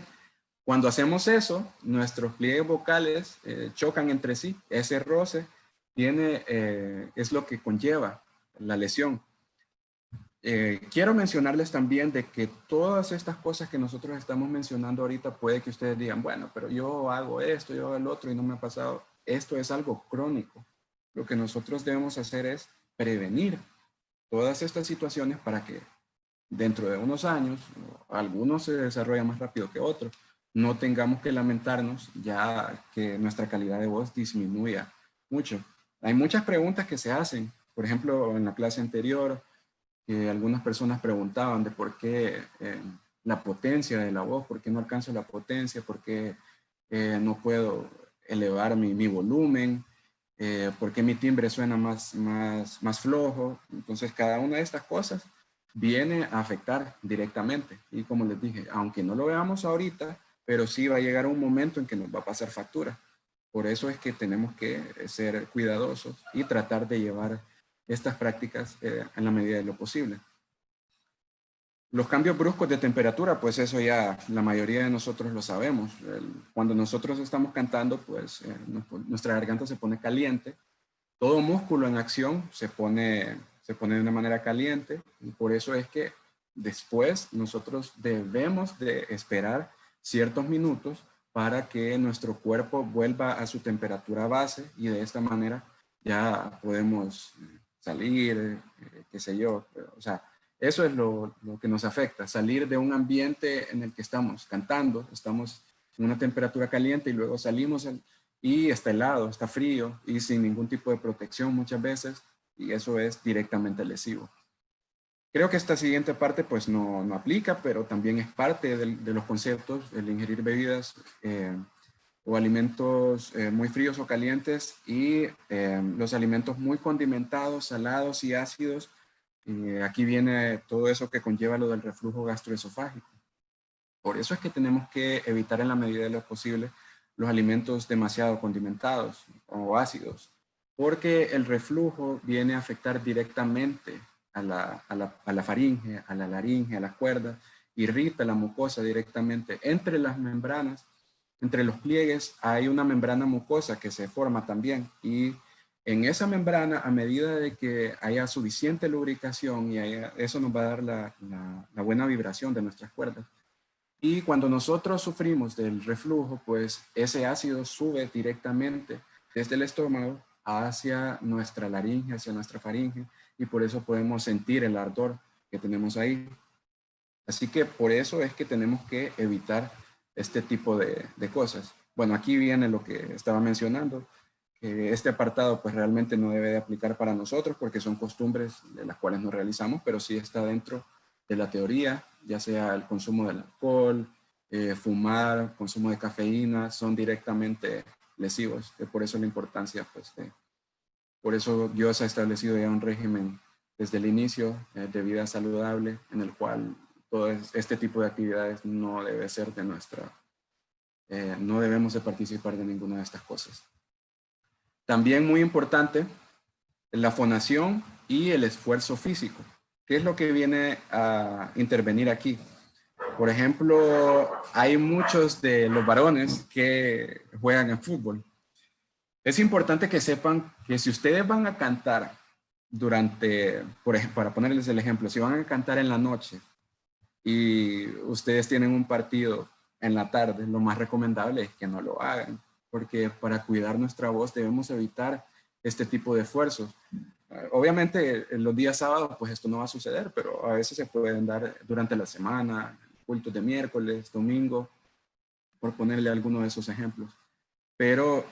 [SPEAKER 13] Cuando hacemos eso, nuestros pliegues vocales chocan entre sí. Ese roce es lo que conlleva la lesión. Quiero mencionarles también de que todas estas cosas que nosotros estamos mencionando ahorita, puede que ustedes digan, bueno, pero yo hago esto, yo hago el otro y no me ha pasado. Esto es algo crónico. Lo que nosotros debemos hacer es prevenir todas estas situaciones para que dentro de unos años, algunos se desarrollan más rápido que otros, no tengamos que lamentarnos ya que nuestra calidad de voz disminuya mucho. Hay muchas preguntas que se hacen. Por ejemplo, en la clase anterior, algunas personas preguntaban de por qué la potencia de la voz, por qué no alcanzo la potencia, por qué no puedo elevar mi volumen, por qué mi timbre suena más flojo. Entonces, cada una de estas cosas viene a afectar directamente. Y como les dije, aunque no lo veamos ahorita, pero sí va a llegar un momento en que nos va a pasar factura. Por eso es que tenemos que ser cuidadosos y tratar de llevar estas prácticas en la medida de lo posible. Los cambios bruscos de temperatura, pues eso ya la mayoría de nosotros lo sabemos. Cuando nosotros estamos cantando, pues nuestra garganta se pone caliente. Todo músculo en acción se pone de una manera caliente. Y por eso es que después nosotros debemos de esperar ciertos minutos para que nuestro cuerpo vuelva a su temperatura base y de esta manera ya podemos salir, qué sé yo. O sea, eso es lo que nos afecta, salir de un ambiente en el que estamos cantando, estamos en una temperatura caliente y luego salimos y está helado, está frío y sin ningún tipo de protección muchas veces y eso es directamente lesivo. Creo que esta siguiente parte pues no aplica, pero también es parte de los conceptos, el ingerir bebidas o alimentos muy fríos o calientes y los alimentos muy condimentados, salados y ácidos. Aquí viene todo eso que conlleva lo del reflujo gastroesofágico. Por eso es que tenemos que evitar en la medida de lo posible los alimentos demasiado condimentados o ácidos, porque el reflujo viene a afectar directamente a la faringe, a la laringe, a las cuerdas, irrita la mucosa directamente. Entre las membranas, entre los pliegues, hay una membrana mucosa que se forma también y en esa membrana, a medida de que haya suficiente lubricación y eso nos va a dar la buena vibración de nuestras cuerdas. Y cuando nosotros sufrimos del reflujo, pues ese ácido sube directamente desde el estómago hacia nuestra laringe, hacia nuestra faringe, y por eso podemos sentir el ardor que tenemos ahí. Así que por eso es que tenemos que evitar este tipo de cosas. Bueno, aquí viene lo que estaba mencionando, que este apartado pues realmente no debe de aplicar para nosotros porque son costumbres de las cuales nos realizamos, pero sí está dentro de la teoría, ya sea el consumo del alcohol, fumar, consumo de cafeína, son directamente lesivos. Por eso la importancia, pues, por eso Dios ha establecido ya un régimen desde el inicio de vida saludable en el cual todo este tipo de actividades no debe ser de nuestra, no debemos de participar de ninguna de estas cosas. También muy importante, la fonación y el esfuerzo físico. ¿Qué es lo que viene a intervenir aquí? Por ejemplo, hay muchos de los varones que juegan en fútbol. Es importante que sepan que si ustedes van a cantar durante, por ejemplo, para ponerles el ejemplo, si van a cantar en la noche y ustedes tienen un partido en la tarde, lo más recomendable es que no lo hagan, porque para cuidar nuestra voz debemos evitar este tipo de esfuerzos. Obviamente en los días sábados pues esto no va a suceder, pero a veces se pueden dar durante la semana, cultos de miércoles, domingo, por ponerle alguno de esos ejemplos. Pero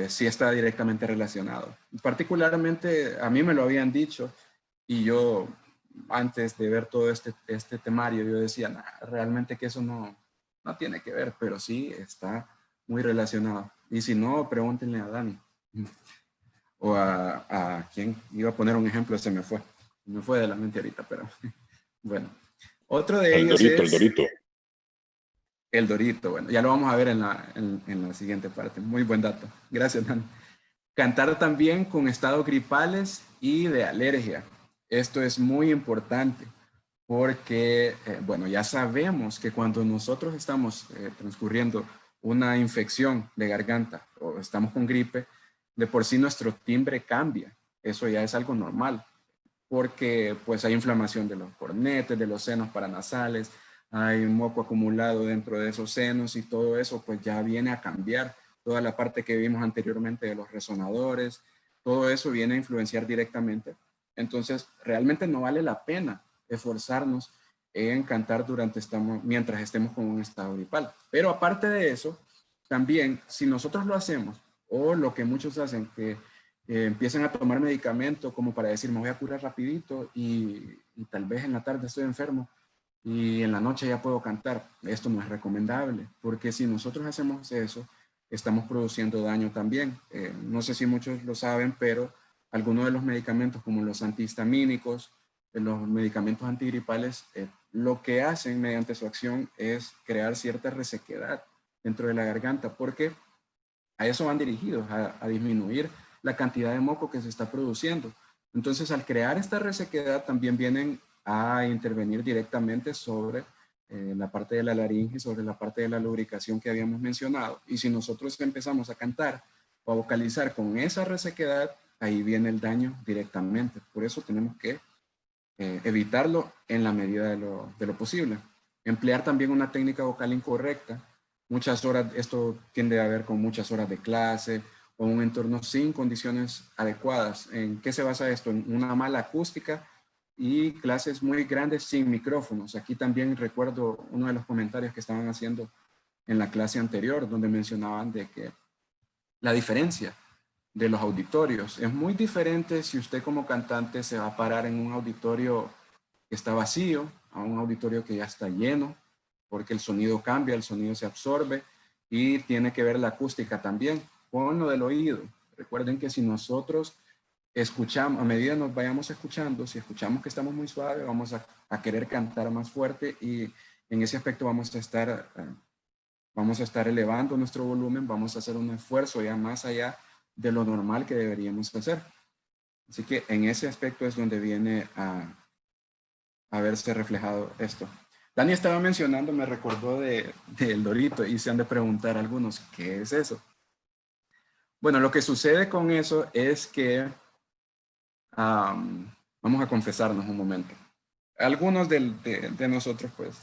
[SPEAKER 13] sí está directamente relacionado. Particularmente a mí me lo habían dicho y yo antes de ver todo este temario yo decía, nah, realmente que eso no tiene que ver, pero sí está muy relacionado. Y si no, pregúntenle a Dani. O a quien iba a poner un ejemplo, se me fue de la mente ahorita, pero bueno. Otro de ellos es...
[SPEAKER 14] El Dorito.
[SPEAKER 13] El Dorito, bueno, ya lo vamos a ver en la siguiente parte. Muy buen dato. Gracias, Dani. Cantar también con estados gripales y de alergia. Esto es muy importante porque, bueno, ya sabemos que cuando nosotros estamos transcurriendo una infección de garganta o estamos con gripe, de por sí nuestro timbre cambia. Eso ya es algo normal porque pues hay inflamación de los cornetes, de los senos paranasales, hay un moco acumulado dentro de esos senos y todo eso pues ya viene a cambiar. Toda la parte que vimos anteriormente de los resonadores, todo eso viene a influenciar directamente. Entonces realmente no vale la pena esforzarnos en cantar mientras estemos con un estado gripal. Pero aparte de eso, también si nosotros lo hacemos, o lo que muchos hacen, que empiezan a tomar medicamento como para decir, me voy a curar rapidito y tal vez en la tarde estoy enfermo y en la noche ya puedo cantar. Esto no es recomendable, porque si nosotros hacemos eso, estamos produciendo daño también. No sé si muchos lo saben, pero algunos de los medicamentos como los antihistamínicos, los medicamentos antigripales, lo que hacen mediante su acción es crear cierta resequedad dentro de la garganta, porque a eso van dirigidos, a disminuir la cantidad de moco que se está produciendo. Entonces, al crear esta resequedad, también vienen a intervenir directamente sobre la parte de la laringe, sobre la parte de la lubricación que habíamos mencionado. Y si nosotros empezamos a cantar o a vocalizar con esa resequedad, ahí viene el daño directamente. Por eso tenemos que evitarlo en la medida de lo posible. Emplear también una técnica vocal incorrecta. Muchas horas, esto tiende a ver con muchas horas de clase o un entorno sin condiciones adecuadas. ¿En qué se basa esto? En una mala acústica y clases muy grandes sin micrófonos. Aquí también recuerdo uno de los comentarios que estaban haciendo en la clase anterior, donde mencionaban de que la diferencia de los auditorios es muy diferente si usted como cantante se va a parar en un auditorio que está vacío a un auditorio que ya está lleno, porque el sonido cambia, el sonido se absorbe y tiene que ver la acústica también con lo del oído. Recuerden que si nosotros escuchamos, a medida nos vayamos escuchando, si escuchamos que estamos muy suave, vamos a querer cantar más fuerte y en ese aspecto vamos a estar elevando nuestro volumen, vamos a hacer un esfuerzo ya más allá de lo normal que deberíamos hacer. Así que en ese aspecto es donde viene a verse reflejado esto. Dani estaba mencionando, me recordó del Dorito y se han de preguntar algunos, ¿qué es eso? Bueno, lo que sucede con eso es que, vamos a confesarnos un momento. Algunos de nosotros, pues,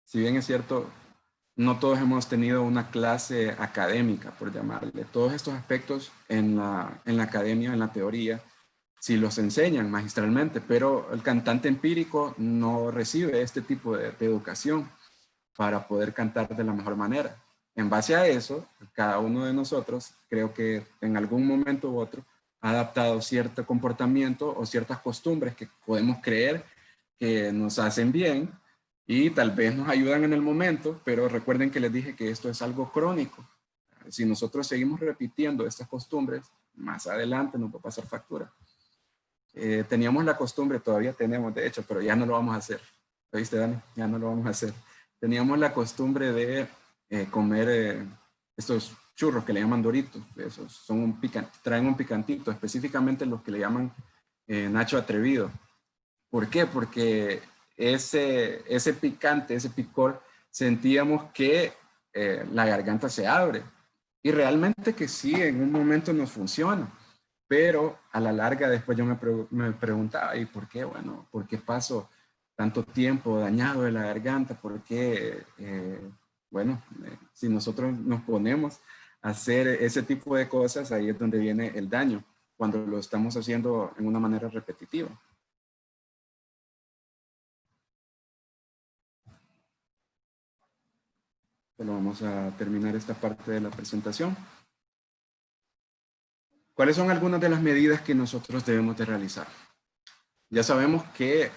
[SPEAKER 13] si bien es cierto, no todos hemos tenido una clase académica, por llamarle. Todos estos aspectos en la academia, en la teoría, sí los enseñan magistralmente, pero el cantante empírico no recibe este tipo de educación para poder cantar de la mejor manera. En base a eso, cada uno de nosotros, creo que en algún momento u otro, ha adaptado cierto comportamiento o ciertas costumbres que podemos creer que nos hacen bien y tal vez nos ayudan en el momento, pero recuerden que les dije que esto es algo crónico. Si nosotros seguimos repitiendo estas costumbres, más adelante nos va a pasar factura. Teníamos la costumbre, todavía tenemos de hecho, pero ya no lo vamos a hacer. ¿Oíste, Dani? Ya no lo vamos a hacer. Teníamos la costumbre de comer estos churros que le llaman Doritos. Esos son traen un picantito, específicamente los que le llaman Nacho Atrevido. ¿Por qué? Porque ese picante, ese picor, sentíamos que la garganta se abre. Y realmente que sí, en un momento nos funciona. Pero a la larga después yo me preguntaba, ¿y por qué? Bueno, ¿por qué paso tanto tiempo dañado de la garganta? ¿Por qué? Si nosotros nos ponemos a hacer ese tipo de cosas, ahí es donde viene el daño, cuando lo estamos haciendo en una manera repetitiva. Solo vamos a terminar esta parte de la presentación. ¿Cuáles son algunas de las medidas que nosotros debemos de realizar? Ya sabemos que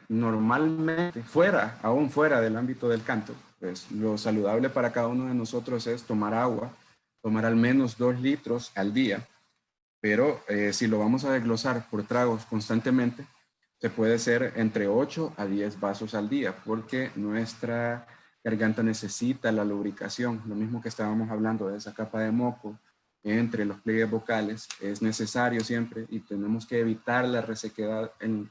[SPEAKER 13] normalmente, aún fuera del ámbito del canto, pues lo saludable para cada uno de nosotros es tomar agua, tomar al menos 2 litros al día, pero si lo vamos a desglosar por tragos constantemente, se puede ser entre 8 a 10 vasos al día, porque nuestra garganta necesita la lubricación, lo mismo que estábamos hablando de esa capa de moco entre los pliegues vocales, es necesario siempre y tenemos que evitar la resequedad en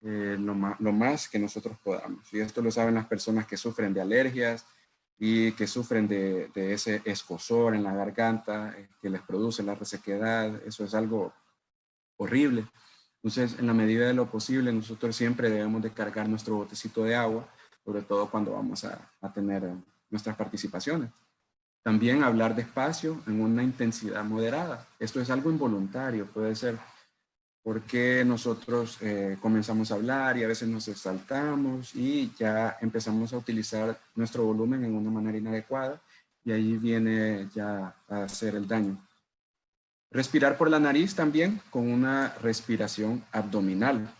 [SPEAKER 13] lo más que nosotros podamos. Y esto lo saben las personas que sufren de alergias y que sufren de ese escozor en la garganta que les produce la resequedad. Eso es algo horrible. Entonces, en la medida de lo posible, nosotros siempre debemos de cargar nuestro botecito de agua, sobre todo cuando vamos a tener nuestras participaciones. También hablar despacio en una intensidad moderada. Esto es algo involuntario, puede ser porque nosotros comenzamos a hablar y a veces nos exaltamos y ya empezamos a utilizar nuestro volumen en una manera inadecuada y ahí viene ya a hacer el daño. Respirar por la nariz también con una respiración abdominal.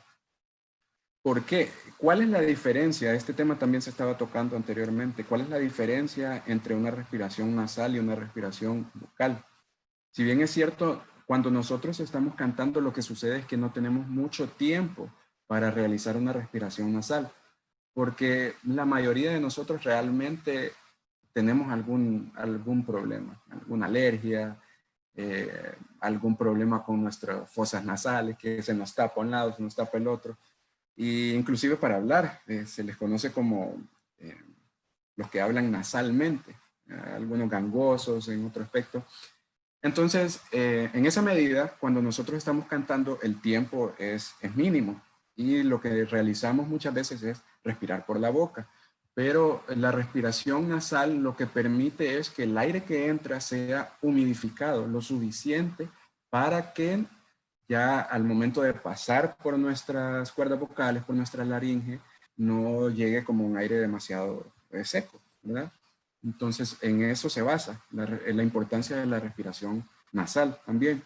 [SPEAKER 13] ¿Por qué? ¿Cuál es la diferencia? Este tema también se estaba tocando anteriormente. ¿Cuál es la diferencia entre una respiración nasal y una respiración bucal? Si bien es cierto, cuando nosotros estamos cantando, lo que sucede es que no tenemos mucho tiempo para realizar una respiración nasal, porque la mayoría de nosotros realmente tenemos algún problema, alguna alergia, algún problema con nuestras fosas nasales, que se nos tapa un lado, se nos tapa el otro. Y inclusive para hablar, se les conoce como los que hablan nasalmente, algunos gangosos en otro aspecto. Entonces, en esa medida, cuando nosotros estamos cantando, el tiempo es mínimo y lo que realizamos muchas veces es respirar por la boca. Pero la respiración nasal lo que permite es que el aire que entra sea humidificado lo suficiente para que ya al momento de pasar por nuestras cuerdas vocales, por nuestra laringe, no llegue como un aire demasiado seco, ¿verdad? Entonces, en eso se basa la importancia de la respiración nasal también.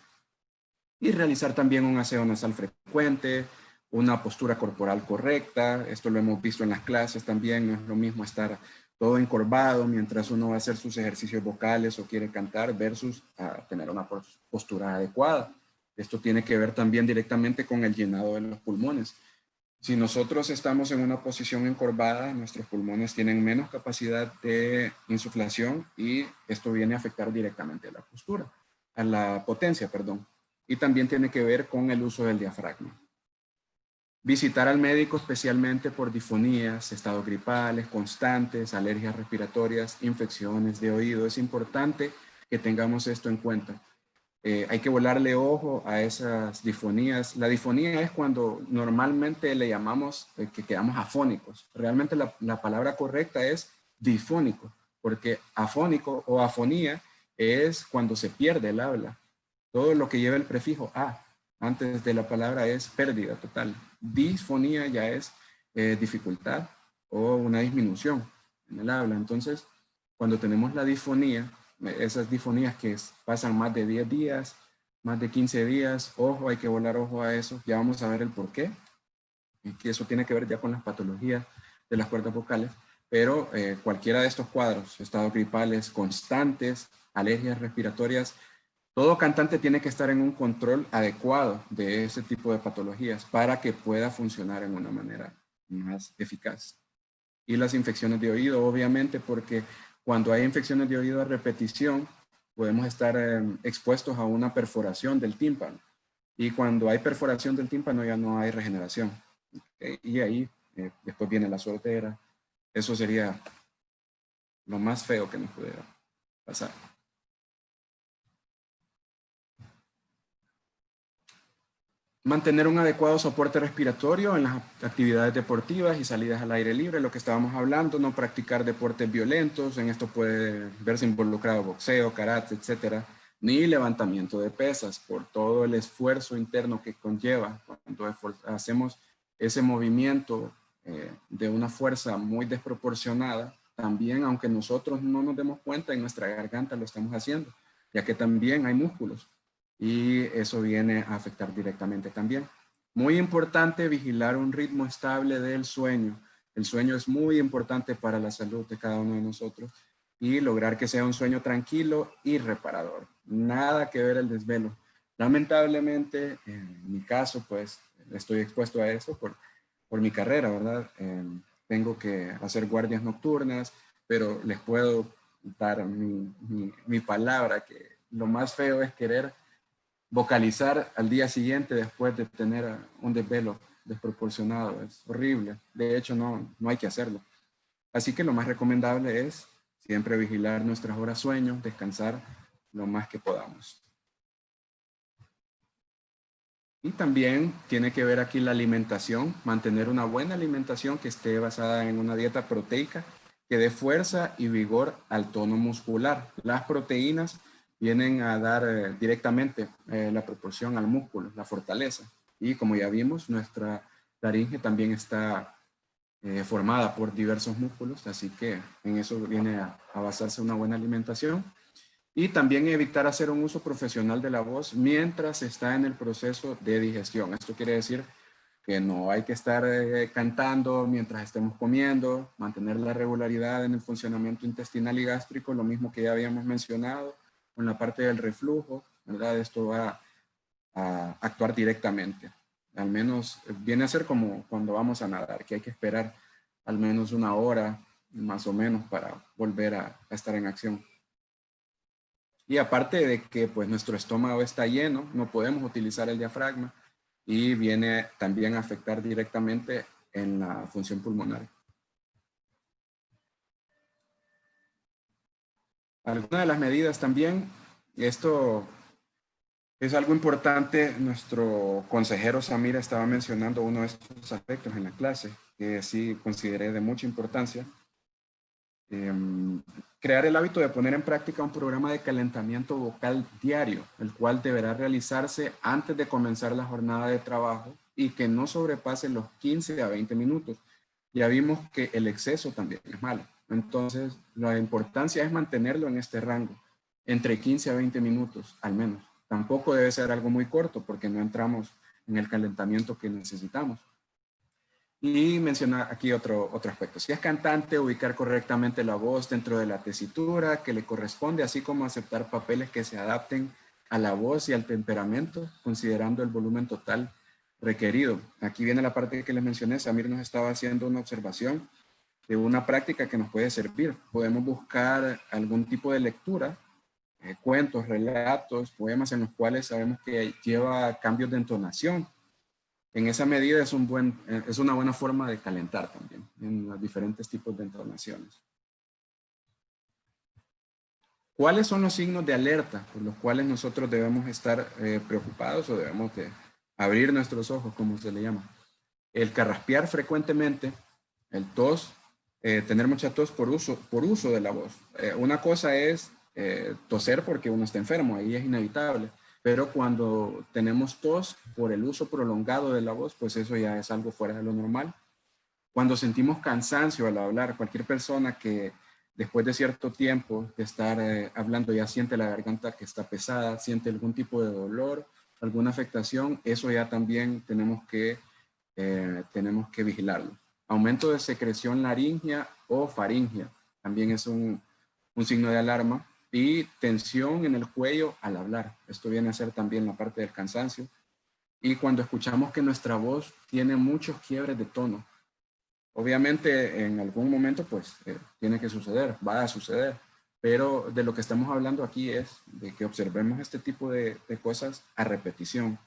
[SPEAKER 13] Y realizar también un aseo nasal frecuente, una postura corporal correcta. Esto lo hemos visto en las clases también. No es lo mismo estar todo encorvado mientras uno va a hacer sus ejercicios vocales o quiere cantar versus tener una postura adecuada. Esto tiene que ver también directamente con el llenado de los pulmones. Si nosotros estamos en una posición encorvada, nuestros pulmones tienen menos capacidad de insuflación y esto viene a afectar directamente a la postura, a la potencia, perdón. Y también tiene que ver con el uso del diafragma. Visitar al médico especialmente por difonías, estados gripales constantes, alergias respiratorias, infecciones de oído. Es importante que tengamos esto en cuenta. Hay que volarle ojo a esas difonías. La difonía es cuando normalmente le llamamos que quedamos afónicos. Realmente la palabra correcta es difónico, porque afónico o afonía es cuando se pierde el habla. Todo lo que lleva el prefijo a antes de la palabra es pérdida total. Disfonía ya es dificultad o una disminución en el habla. Entonces, cuando tenemos la disfonía, esas disfonías que pasan más de 10 días, más de 15 días, ojo, hay que volar ojo a eso. Ya vamos a ver el por qué. Y que eso tiene que ver ya con las patologías de las cuerdas vocales. Pero cualquiera de estos cuadros, estados gripales constantes, alergias respiratorias, todo cantante tiene que estar en un control adecuado de ese tipo de patologías para que pueda funcionar en una manera más eficaz. Y las infecciones de oído, obviamente, porque cuando hay infecciones de oído a repetición, podemos estar expuestos a una perforación del tímpano. Y cuando hay perforación del tímpano ya no hay regeneración. Y ahí después viene la sordera. Eso sería lo más feo que nos pudiera pasar. Mantener un adecuado soporte respiratorio en las actividades deportivas y salidas al aire libre, lo que estábamos hablando, no practicar deportes violentos, en esto puede verse involucrado boxeo, karate, etcétera, ni levantamiento de pesas por todo el esfuerzo interno que conlleva cuando hacemos ese movimiento de una fuerza muy desproporcionada. También, aunque nosotros no nos demos cuenta, en nuestra garganta lo estamos haciendo, ya que también hay músculos. Y eso viene a afectar directamente también. Muy importante vigilar un ritmo estable del sueño. El sueño es muy importante para la salud de cada uno de nosotros y lograr que sea un sueño tranquilo y reparador. Nada que ver el desvelo. Lamentablemente, en mi caso, pues estoy expuesto a eso por mi carrera, ¿verdad? Tengo que hacer guardias nocturnas, pero les puedo dar mi palabra que lo más feo es querer vocalizar al día siguiente después de tener un desvelo desproporcionado. Es horrible. De hecho, no hay que hacerlo. Así que lo más recomendable es siempre vigilar nuestras horas sueño, descansar lo más que podamos. Y también tiene que ver aquí la alimentación, mantener una buena alimentación que esté basada en una dieta proteica que dé fuerza y vigor al tono muscular. Las proteínas vienen a dar directamente la proporción al músculo, la fortaleza. Y como ya vimos, nuestra laringe también está formada por diversos músculos, así que en eso viene a basarse una buena alimentación. Y también evitar hacer un uso profesional de la voz mientras está en el proceso de digestión. Esto quiere decir que no hay que estar cantando mientras estemos comiendo, mantener la regularidad en el funcionamiento intestinal y gástrico, lo mismo que ya habíamos mencionado, con la parte del reflujo, ¿verdad? Esto va a actuar directamente. Al menos viene a ser como cuando vamos a nadar, que hay que esperar al menos una hora, más o menos, para volver a estar en acción. Y aparte de que pues nuestro estómago está lleno, no podemos utilizar el diafragma y viene también a afectar directamente en la función pulmonar. Algunas de las medidas también, esto es algo importante, nuestro consejero Samir estaba mencionando uno de estos aspectos en la clase, que sí consideré de mucha importancia. Crear el hábito de poner en práctica un programa de calentamiento vocal diario, el cual deberá realizarse antes de comenzar la jornada de trabajo y que no sobrepase los 15 a 20 minutos. Ya vimos que el exceso también es malo. Entonces, la importancia es mantenerlo en este rango, entre 15 a 20 minutos al menos. Tampoco debe ser algo muy corto porque no entramos en el calentamiento que necesitamos. Y mencionar aquí otro aspecto. Si es cantante, ubicar correctamente la voz dentro de la tesitura que le corresponde, así como aceptar papeles que se adapten a la voz y al temperamento, considerando el volumen total requerido. Aquí viene la parte que les mencioné. Samir nos estaba haciendo una observación de una práctica que nos puede servir. Podemos buscar algún tipo de lectura, cuentos, relatos, poemas en los cuales sabemos que lleva cambios de entonación. En esa medida es una buena forma de calentar también en los diferentes tipos de entonaciones. ¿Cuáles son los signos de alerta por los cuales nosotros debemos estar preocupados o debemos de abrir nuestros ojos, como se le llama? El carraspear frecuentemente, el tos, tener mucha tos por uso de la voz. Una cosa es toser porque uno está enfermo, ahí es inevitable. Pero cuando tenemos tos por el uso prolongado de la voz, pues eso ya es algo fuera de lo normal. Cuando sentimos cansancio al hablar, cualquier persona que después de cierto tiempo de estar hablando ya siente la garganta que está pesada, siente algún tipo de dolor, alguna afectación, eso ya también tenemos que vigilarlo. Aumento de secreción laringea o faringea también es un signo de alarma. Y tensión en el cuello al hablar. Esto viene a ser también la parte del cansancio. Y cuando escuchamos que nuestra voz tiene muchos quiebres de tono. Obviamente en algún momento pues tiene que suceder, va a suceder. Pero de lo que estamos hablando aquí es de que observemos este tipo de cosas a repetición.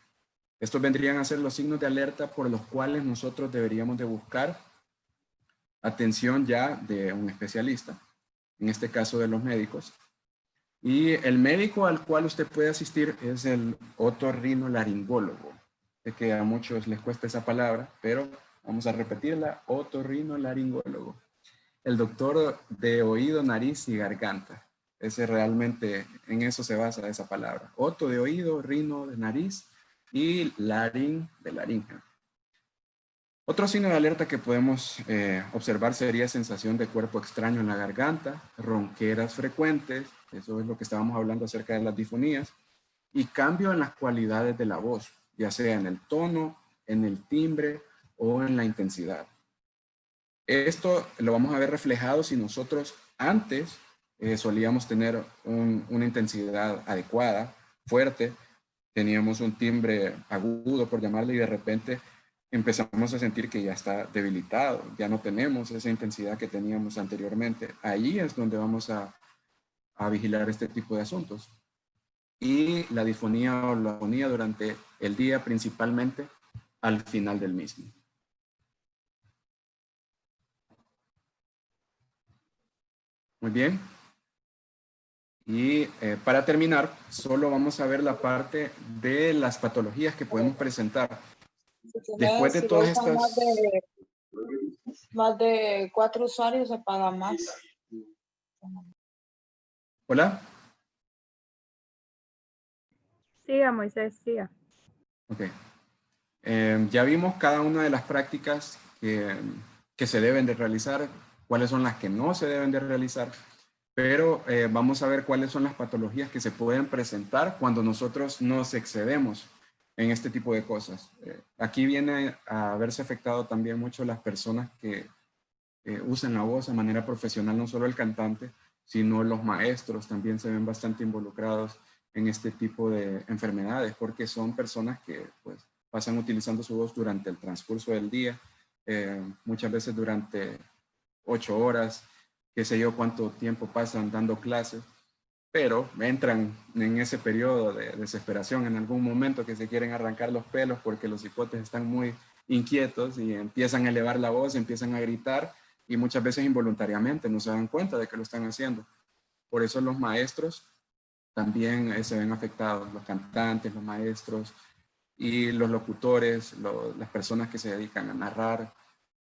[SPEAKER 13] Estos vendrían a ser los signos de alerta por los cuales nosotros deberíamos de buscar atención ya de un especialista. En este caso de los médicos. Y el médico al cual usted puede asistir es el otorrinolaringólogo. Sé que a muchos les cuesta esa palabra, pero vamos a repetirla, otorrinolaringólogo. El doctor de oído, nariz y garganta. Ese realmente, en eso se basa esa palabra. Oto de oído, rino de nariz y larín de laringe. Otro signo de alerta que podemos observar sería sensación de cuerpo extraño en la garganta, ronqueras frecuentes, eso es lo que estábamos hablando acerca de las disfonías, y cambio en las cualidades de la voz, ya sea en el tono, en el timbre o en la intensidad. Esto lo vamos a ver reflejado si nosotros antes solíamos tener una intensidad adecuada, fuerte, teníamos un timbre agudo, por llamarle, y de repente empezamos a sentir que ya está debilitado, ya no tenemos esa intensidad que teníamos anteriormente. Ahí es donde vamos a vigilar este tipo de asuntos. Y la disfonía o la afonía durante el día, principalmente al final del mismo. Muy bien. Y para terminar, solo vamos a ver la parte de las patologías que podemos presentar. Después de todas estas...
[SPEAKER 14] Más de 4 usuarios se paga más.
[SPEAKER 13] ¿Hola?
[SPEAKER 15] Siga, Moisés, siga.
[SPEAKER 13] Ok. Ya vimos cada una de las prácticas que se deben de realizar, cuáles son las que no se deben de realizar, pero vamos a ver cuáles son las patologías que se pueden presentar cuando nosotros nos excedemos en este tipo de cosas. Aquí viene a verse afectado también mucho las personas que usan la voz de manera profesional, no solo el cantante, sino los maestros también se ven bastante involucrados en este tipo de enfermedades, porque son personas que pues, pasan utilizando su voz durante el transcurso del día, muchas veces durante 8 horas, qué sé yo cuánto tiempo pasan dando clases, pero entran en ese periodo de desesperación en algún momento que se quieren arrancar los pelos porque los hipotes están muy inquietos y empiezan a elevar la voz, empiezan a gritar y muchas veces involuntariamente no se dan cuenta de que lo están haciendo. Por eso los maestros también se ven afectados, los cantantes, los maestros y los locutores, las personas que se dedican a narrar,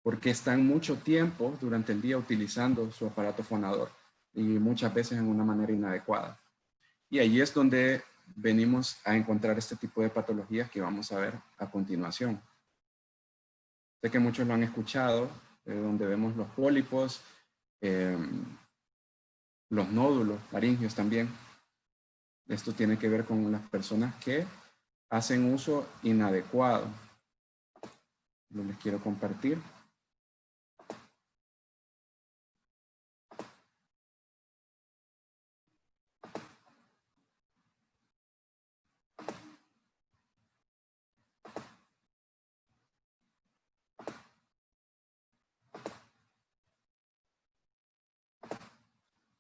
[SPEAKER 13] porque están mucho tiempo durante el día utilizando su aparato fonador y muchas veces en una manera inadecuada. Y allí es donde venimos a encontrar este tipo de patologías que vamos a ver a continuación. Sé que muchos lo han escuchado, donde vemos los pólipos, los nódulos laringeos también. Esto tiene que ver con las personas que hacen uso inadecuado. Lo les quiero compartir.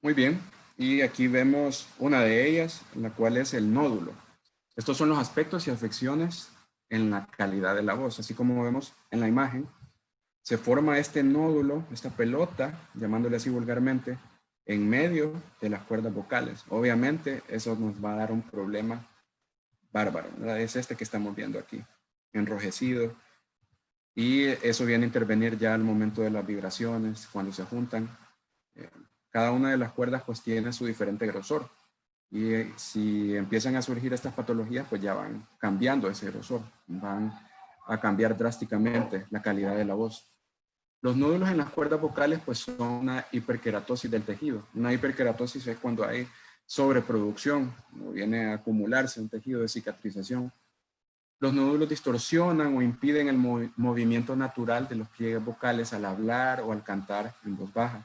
[SPEAKER 13] Muy bien, y aquí vemos una de ellas, la cual es el nódulo. Estos son los aspectos y afecciones en la calidad de la voz. Así como vemos en la imagen, se forma este nódulo, esta pelota, llamándole así vulgarmente, en medio de las cuerdas vocales. Obviamente, eso nos va a dar un problema bárbaro, ¿verdad? Es este que estamos viendo aquí, enrojecido. y eso viene a intervenir ya al momento de las vibraciones, cuando se juntan. Cada una de las cuerdas pues tiene su diferente grosor, y si empiezan a surgir estas patologías, pues ya van cambiando ese grosor, van a cambiar drásticamente la calidad de la voz. Los nódulos en las cuerdas vocales pues son una hiperkeratosis del tejido. Una hiperkeratosis es cuando hay sobreproducción, o viene a acumularse un tejido de cicatrización. Los nódulos distorsionan o impiden el movimiento natural de los pliegues vocales al hablar o al cantar en voz baja,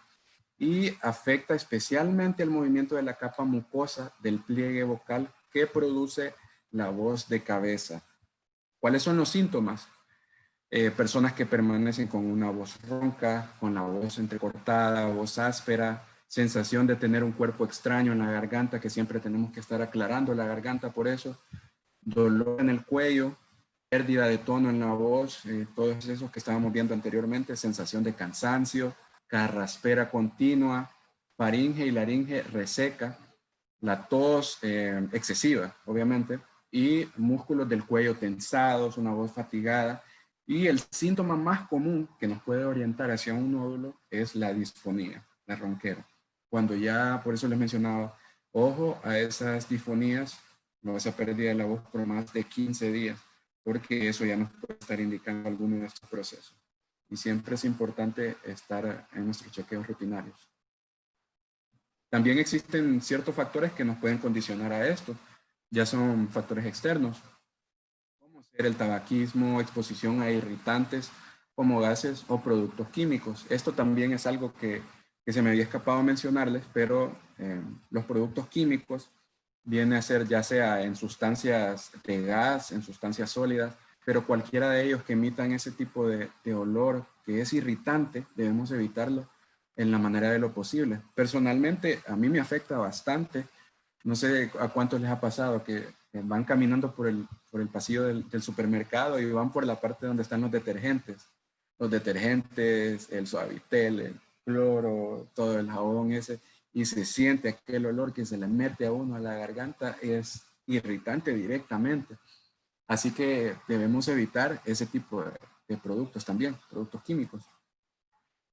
[SPEAKER 13] y afecta especialmente el movimiento de la capa mucosa del pliegue vocal que produce la voz de cabeza. ¿Cuáles son los síntomas? Personas que permanecen con una voz ronca, con la voz entrecortada, voz áspera, sensación de tener un cuerpo extraño en la garganta, que siempre tenemos que estar aclarando la garganta por eso, dolor en el cuello, pérdida de tono en la voz, todos esos que estábamos viendo anteriormente, sensación de cansancio, carraspera continua, faringe y laringe reseca, la tos excesiva, obviamente, y músculos del cuello tensados, una voz fatigada. Y el síntoma más común que nos puede orientar hacia un nódulo es la disfonía, la ronquera. Cuando ya, por eso les mencionaba, ojo a esas disfonías, no esa pérdida de la voz por más de 15 días, porque eso ya nos puede estar indicando alguno de estos procesos. Y siempre es importante estar en nuestros chequeos rutinarios. También existen ciertos factores que nos pueden condicionar a esto. Ya son factores externos, como ser el tabaquismo, exposición a irritantes como gases o productos químicos. Esto también es algo que se me había escapado mencionarles, pero los productos químicos viene a ser ya sea en sustancias de gas, en sustancias sólidas, pero cualquiera de ellos que emitan ese tipo de olor que es irritante, debemos evitarlo en la manera de lo posible. Personalmente, a mí me afecta bastante. No sé a cuántos les ha pasado que van caminando por el pasillo del supermercado y van por la parte donde están los detergentes. Los detergentes, el Suavitel, el cloro, todo el jabón ese, y se siente aquel olor que se le mete a uno a la garganta, es irritante directamente. Así que debemos evitar ese tipo de productos también, productos químicos.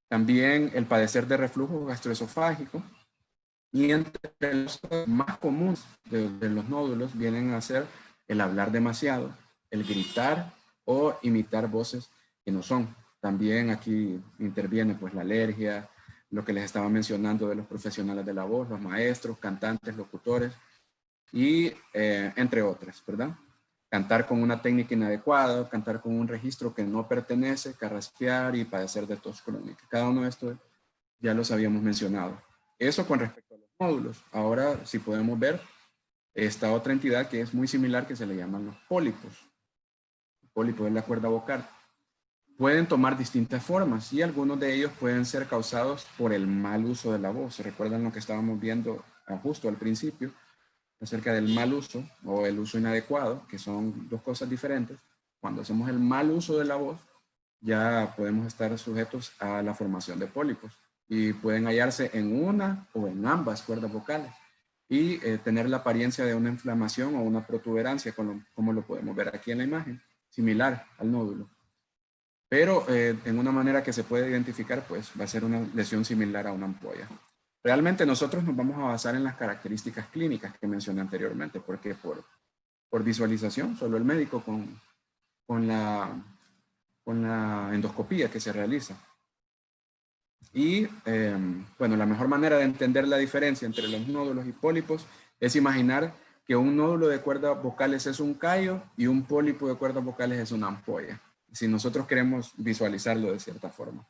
[SPEAKER 13] También el padecer de reflujo gastroesofágico. Y entre los más comunes de los nódulos vienen a ser el hablar demasiado, el gritar o imitar voces que no son. También aquí interviene pues la alergia, lo que les estaba mencionando de los profesionales de la voz, los maestros, cantantes, locutores y entre otras, ¿verdad? Cantar con una técnica inadecuada, cantar con un registro que no pertenece, carraspear y padecer de tos crónica. Cada uno de estos ya los habíamos mencionado. Eso con respecto a los nódulos. Ahora, si podemos ver esta otra entidad que es muy similar, que se le llaman los pólipos. El pólipo es la cuerda vocal. Pueden tomar distintas formas y algunos de ellos pueden ser causados por el mal uso de la voz. ¿Se recuerdan lo que estábamos viendo justo al principio acerca del mal uso o el uso inadecuado, que son dos cosas diferentes? Cuando hacemos el mal uso de la voz, ya podemos estar sujetos a la formación de pólipos y pueden hallarse en una o en ambas cuerdas vocales y tener la apariencia de una inflamación o una protuberancia, como lo podemos ver aquí en la imagen, similar al nódulo. Pero en una manera que se puede identificar, pues va a ser una lesión similar a una ampolla. Realmente nosotros nos vamos a basar en las características clínicas que mencioné anteriormente, porque por visualización, solo el médico con la endoscopía que se realiza. Y bueno, la mejor manera de entender la diferencia entre los nódulos y pólipos es imaginar que un nódulo de cuerdas vocales es un callo y un pólipo de cuerdas vocales es una ampolla. Si nosotros queremos visualizarlo de cierta forma.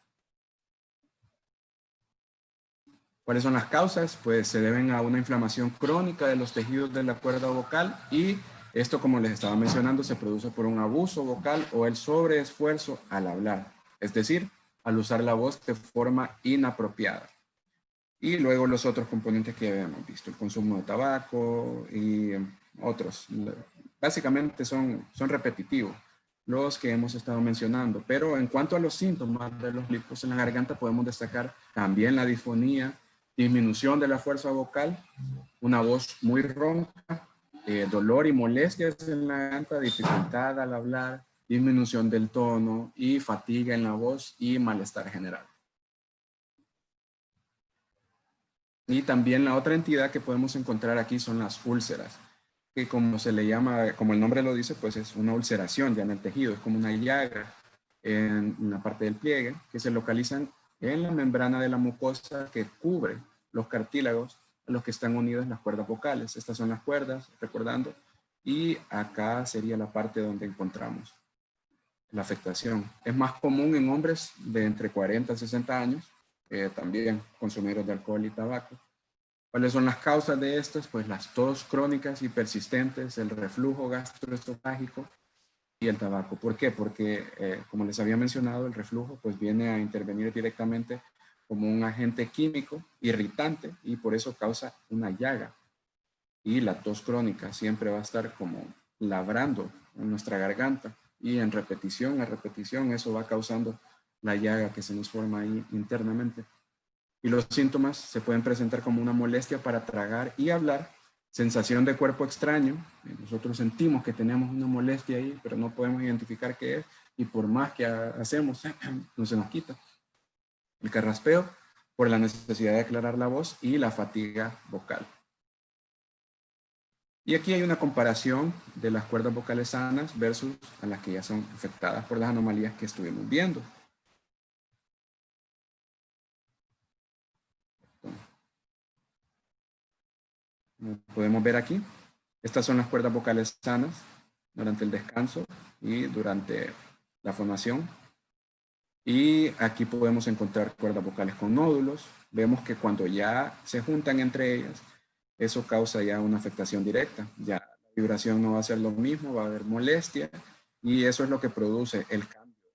[SPEAKER 13] ¿Cuáles son las causas? Pues se deben a una inflamación crónica de los tejidos de la cuerda vocal y esto, como les estaba mencionando, se produce por un abuso vocal o el sobreesfuerzo al hablar, es decir, al usar la voz de forma inapropiada. Y luego los otros componentes que habíamos visto, el consumo de tabaco y otros. Básicamente son repetitivos los que hemos estado mencionando, pero en cuanto a los síntomas de los lipos en la garganta podemos destacar también la disfonía, disminución de la fuerza vocal, una voz muy ronca, dolor y molestias en la garganta, dificultad al hablar, disminución del tono y fatiga en la voz y malestar general. Y también la otra entidad que podemos encontrar aquí son las úlceras, que como se le llama, como el nombre lo dice, pues es una ulceración ya en el tejido, es como una llaga en la parte del pliegue que se localizan en la membrana de la mucosa que cubre los cartílagos a los que están unidas las cuerdas vocales. Estas son las cuerdas, recordando, y acá sería la parte donde encontramos la afectación. Es más común en hombres de entre 40 y 60 años, también consumidores de alcohol y tabaco. ¿Cuáles son las causas de estas? Pues las tos crónicas y persistentes, el reflujo gastroesofágico y el tabaco. ¿Por qué? Porque, como les había mencionado, el reflujo pues viene a intervenir directamente como un agente químico irritante y por eso causa una llaga. Y la tos crónica siempre va a estar como labrando en nuestra garganta y en repetición a repetición eso va causando la llaga que se nos forma ahí internamente. Y los síntomas se pueden presentar como una molestia para tragar y hablar, sensación de cuerpo extraño. Nosotros sentimos que tenemos una molestia ahí, pero no podemos identificar qué es y por más que hacemos, no se nos quita. El carraspeo por la necesidad de aclarar la voz y la fatiga vocal. Y aquí hay una comparación de las cuerdas vocales sanas versus a las que ya son afectadas por las anomalías que estuvimos viendo. Como podemos ver aquí, estas son las cuerdas vocales sanas durante el descanso y durante la fonación. Y aquí podemos encontrar cuerdas vocales con nódulos. Vemos que cuando ya se juntan entre ellas, eso causa ya una afectación directa. Ya la vibración no va a ser lo mismo, va a haber molestia y eso es lo que produce el cambio.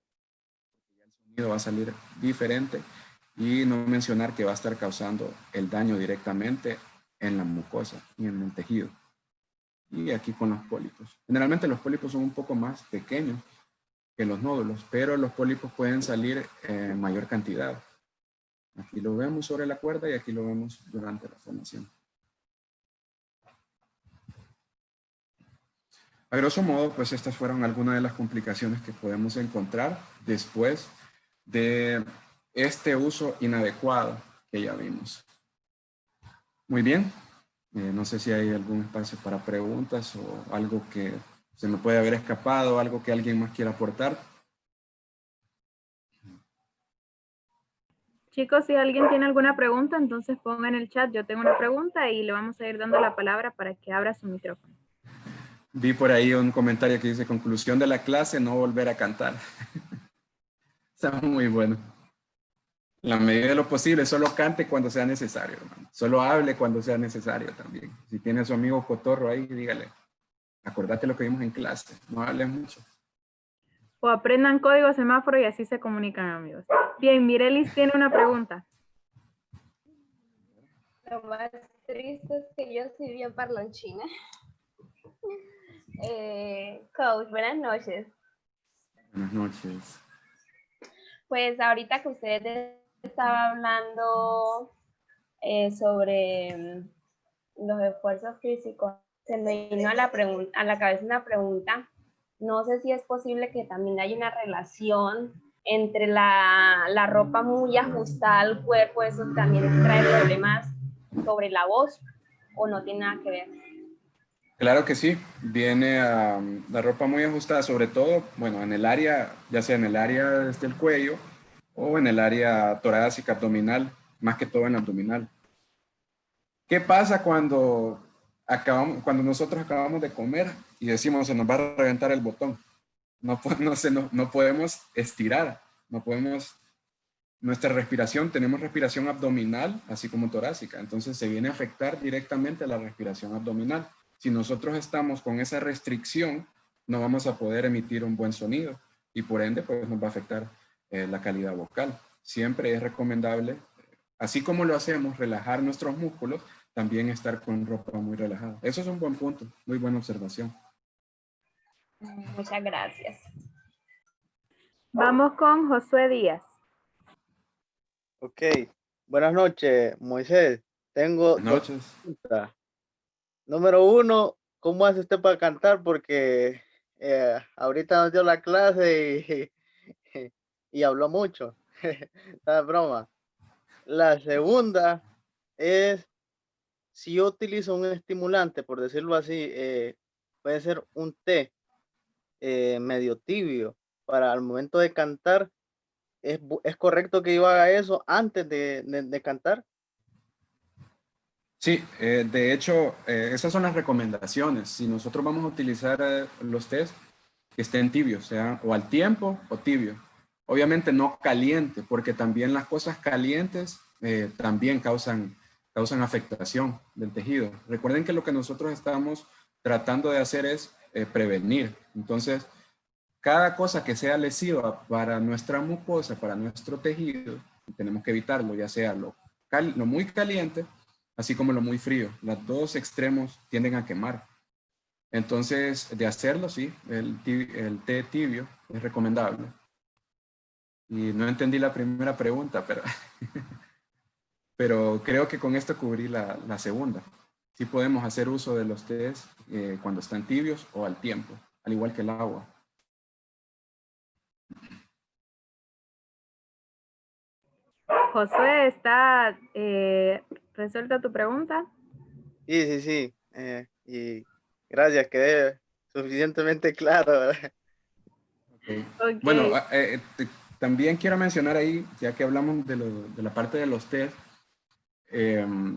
[SPEAKER 13] El sonido va a salir diferente y no mencionar que va a estar causando el daño directamente en la mucosa y en el tejido. Y aquí con los pólipos. Generalmente los pólipos son un poco más pequeños que los nódulos, pero los pólipos pueden salir en mayor cantidad. Aquí lo vemos sobre la cuerda y aquí lo vemos durante la formación. A grosso modo, pues estas fueron algunas de las complicaciones que podemos encontrar después de este uso inadecuado que ya vimos. Muy bien. No sé si hay algún espacio para preguntas o algo que se me puede haber escapado, algo que alguien más quiera aportar.
[SPEAKER 15] Chicos, si alguien tiene alguna pregunta, entonces ponga en el chat, yo tengo una pregunta y le vamos a ir dando la palabra para que abra su micrófono.
[SPEAKER 13] Vi por ahí un comentario que dice, conclusión de la clase, no volver a cantar. Está muy bueno. En la medida de lo posible, solo cante cuando sea necesario, hermano. Solo hable cuando sea necesario también. Si tiene a su amigo cotorro ahí, dígale, acordate lo que vimos en clase, no hables mucho.
[SPEAKER 15] O aprendan código semáforo y así se comunican, amigos. Bien, Mirelis tiene una pregunta.
[SPEAKER 6] Lo más triste es que yo soy bien parlanchina. Coach, buenas noches.
[SPEAKER 13] Buenas noches.
[SPEAKER 6] Pues ahorita que usted estaba hablando sobre los esfuerzos físicos, se me vino a la cabeza una pregunta. No sé si es posible que también haya una relación entre la ropa muy ajustada al cuerpo, eso también trae problemas sobre la voz, o no tiene nada que ver.
[SPEAKER 13] Claro que sí, viene la ropa muy ajustada, sobre todo, bueno, en el área, ya sea en el área del cuello o en el área torácica, abdominal, más que todo en la abdominal. ¿Qué pasa cuando nosotros acabamos de comer y decimos se nos va a reventar el botón? No podemos estirar, nuestra respiración, tenemos respiración abdominal, así como torácica, entonces se viene a afectar directamente a la respiración abdominal. Si nosotros estamos con esa restricción, no vamos a poder emitir un buen sonido y por ende pues nos va a afectar la calidad vocal. Siempre es recomendable, así como lo hacemos, relajar nuestros músculos, también estar con ropa muy relajada. Eso es un buen punto, muy buena observación.
[SPEAKER 6] Muchas gracias.
[SPEAKER 15] Vamos con Josué Díaz.
[SPEAKER 16] Ok, buenas noches, Moisés. Tengo
[SPEAKER 13] buenas noches.
[SPEAKER 16] Dos preguntas. Número uno, ¿cómo hace usted para cantar? Porque ahorita nos dio la clase y habló mucho. Esta es broma. La segunda es, si yo utilizo un estimulante, por decirlo así, puede ser un té medio tibio para al momento de cantar. ¿Es correcto que yo haga eso antes de cantar?
[SPEAKER 13] Sí, de hecho, esas son las recomendaciones. Si nosotros vamos a utilizar los tés, que estén tibios, sea o al tiempo o tibio. Obviamente no caliente, porque también las cosas calientes también causan afectación del tejido. Recuerden que lo que nosotros estamos tratando de hacer es prevenir. Entonces, cada cosa que sea lesiva para nuestra mucosa, para nuestro tejido, tenemos que evitarlo, ya sea lo muy caliente, así como lo muy frío. Los dos extremos tienden a quemar. Entonces, de hacerlo, sí, el té tibio es recomendable. Y no entendí la primera pregunta, pero creo que con esto cubrí la segunda. Sí podemos hacer uso de los tés cuando están tibios o al tiempo, al igual que el agua.
[SPEAKER 15] Josué, ¿está resuelta tu pregunta?
[SPEAKER 16] Sí. Y gracias, quedé suficientemente claro, ¿verdad?
[SPEAKER 13] Okay. Bueno, también quiero mencionar ahí, ya que hablamos de la parte de los test,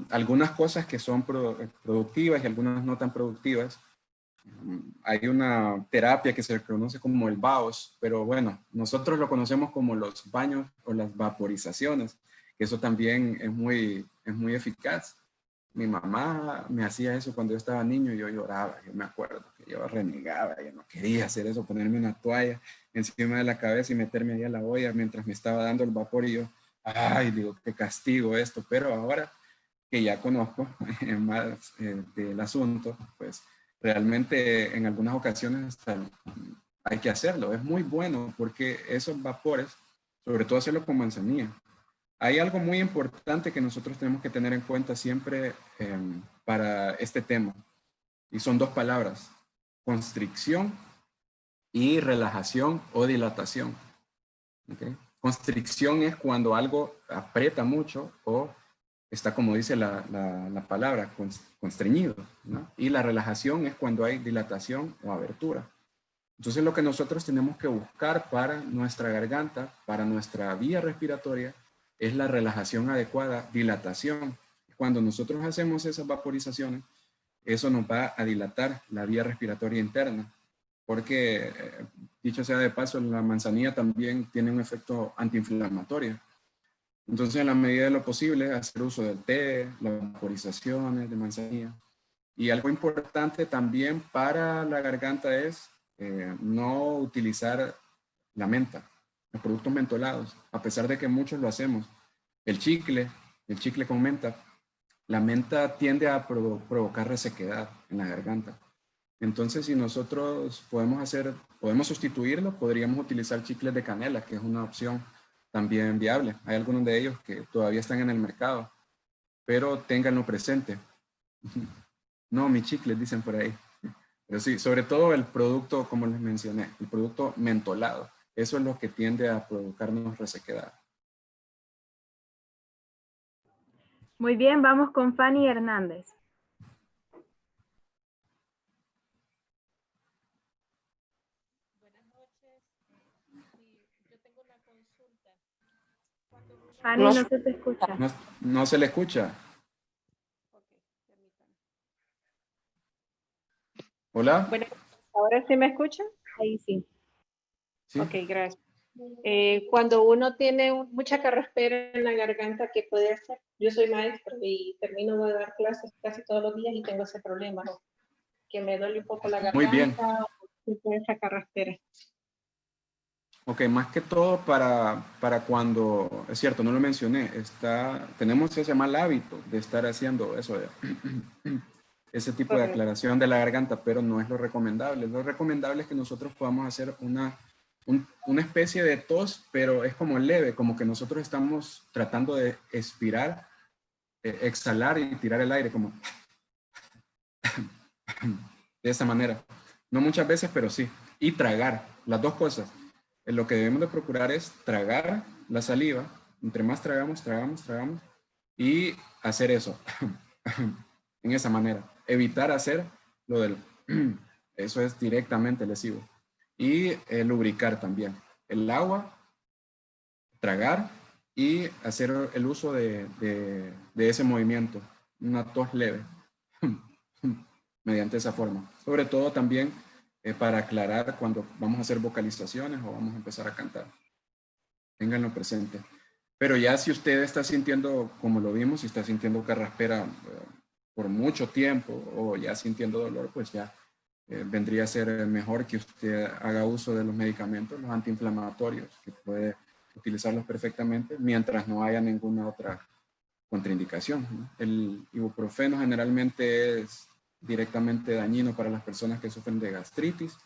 [SPEAKER 13] algunas cosas que son productivas y algunas no tan productivas. Hay una terapia que se conoce como el BAOS, pero bueno, nosotros lo conocemos como los baños o las vaporizaciones, que eso también es muy eficaz. Mi mamá me hacía eso cuando yo estaba niño y yo lloraba, yo me acuerdo que yo renegaba, yo no quería hacer eso, ponerme una toalla encima de la cabeza y meterme ahí a la olla mientras me estaba dando el vapor y yo, ay, digo, qué castigo esto, pero ahora que ya conozco más del asunto, pues realmente en algunas ocasiones hay que hacerlo, es muy bueno porque esos vapores, sobre todo hacerlo con manzanilla. Hay algo muy importante que nosotros tenemos que tener en cuenta siempre para este tema. Y son dos palabras, constricción y relajación o dilatación. ¿Okay? Constricción es cuando algo aprieta mucho o está, como dice la palabra, constreñido, ¿no? Y la relajación es cuando hay dilatación o abertura. Entonces lo que nosotros tenemos que buscar para nuestra garganta, para nuestra vía respiratoria, es la relajación adecuada, dilatación. Cuando nosotros hacemos esas vaporizaciones, eso nos va a dilatar la vía respiratoria interna, porque, dicho sea de paso, la manzanilla también tiene un efecto antiinflamatorio. Entonces, en la medida de lo posible, hacer uso del té, las vaporizaciones de manzanilla. Y algo importante también para la garganta es no utilizar la menta, los productos mentolados, a pesar de que muchos lo hacemos. El chicle con menta, la menta tiende a provocar resequedad en la garganta. Entonces, si nosotros podemos sustituirlo, podríamos utilizar chicles de canela, que es una opción también viable. Hay algunos de ellos que todavía están en el mercado, pero ténganlo presente. No, mi chicle, dicen por ahí. Pero sí, sobre todo el producto, como les mencioné, el producto mentolado. Eso es lo que tiende a provocarnos resequedad.
[SPEAKER 15] Muy bien, vamos con Fanny Hernández.
[SPEAKER 17] Buenas noches. Yo tengo una consulta.
[SPEAKER 15] Fanny, no se te escucha.
[SPEAKER 13] No se le escucha. Hola.
[SPEAKER 17] Bueno, ¿ahora sí me escucha?
[SPEAKER 15] Ahí sí.
[SPEAKER 17] Sí. Ok, gracias. Cuando uno tiene mucha carraspera en la garganta, ¿qué puede hacer? Yo soy maestra y termino de dar clases casi todos los días y tengo ese problema, ¿no? Que me duele un poco la garganta.
[SPEAKER 13] Muy bien.
[SPEAKER 17] Con esa carraspera.
[SPEAKER 13] Ok, más que todo para cuando, es cierto, no lo mencioné, tenemos ese mal hábito de estar haciendo eso, ese tipo de aclaración de la garganta, pero no es lo recomendable. Lo recomendable es que nosotros podamos hacer una especie de tos, pero es como leve, como que nosotros estamos tratando de expirar, exhalar y tirar el aire, como de esa manera. No muchas veces, pero sí. y tragar, las dos cosas. Lo que debemos de procurar es tragar la saliva, entre más tragamos, y hacer eso, en esa manera. Evitar hacer lo del, eso es directamente lesivo. Y lubricar también. El agua, tragar y hacer el uso de ese movimiento, una tos leve, mediante esa forma. Sobre todo también para aclarar cuando vamos a hacer vocalizaciones o vamos a empezar a cantar. Ténganlo presente. Pero ya si usted está sintiendo, como lo vimos, si está sintiendo carraspera por mucho tiempo o ya sintiendo dolor, pues ya vendría a ser mejor que usted haga uso de los medicamentos, los antiinflamatorios, que puede utilizarlos perfectamente mientras no haya ninguna otra contraindicación, ¿no? El ibuprofeno generalmente es directamente dañino para las personas que sufren de gastritis.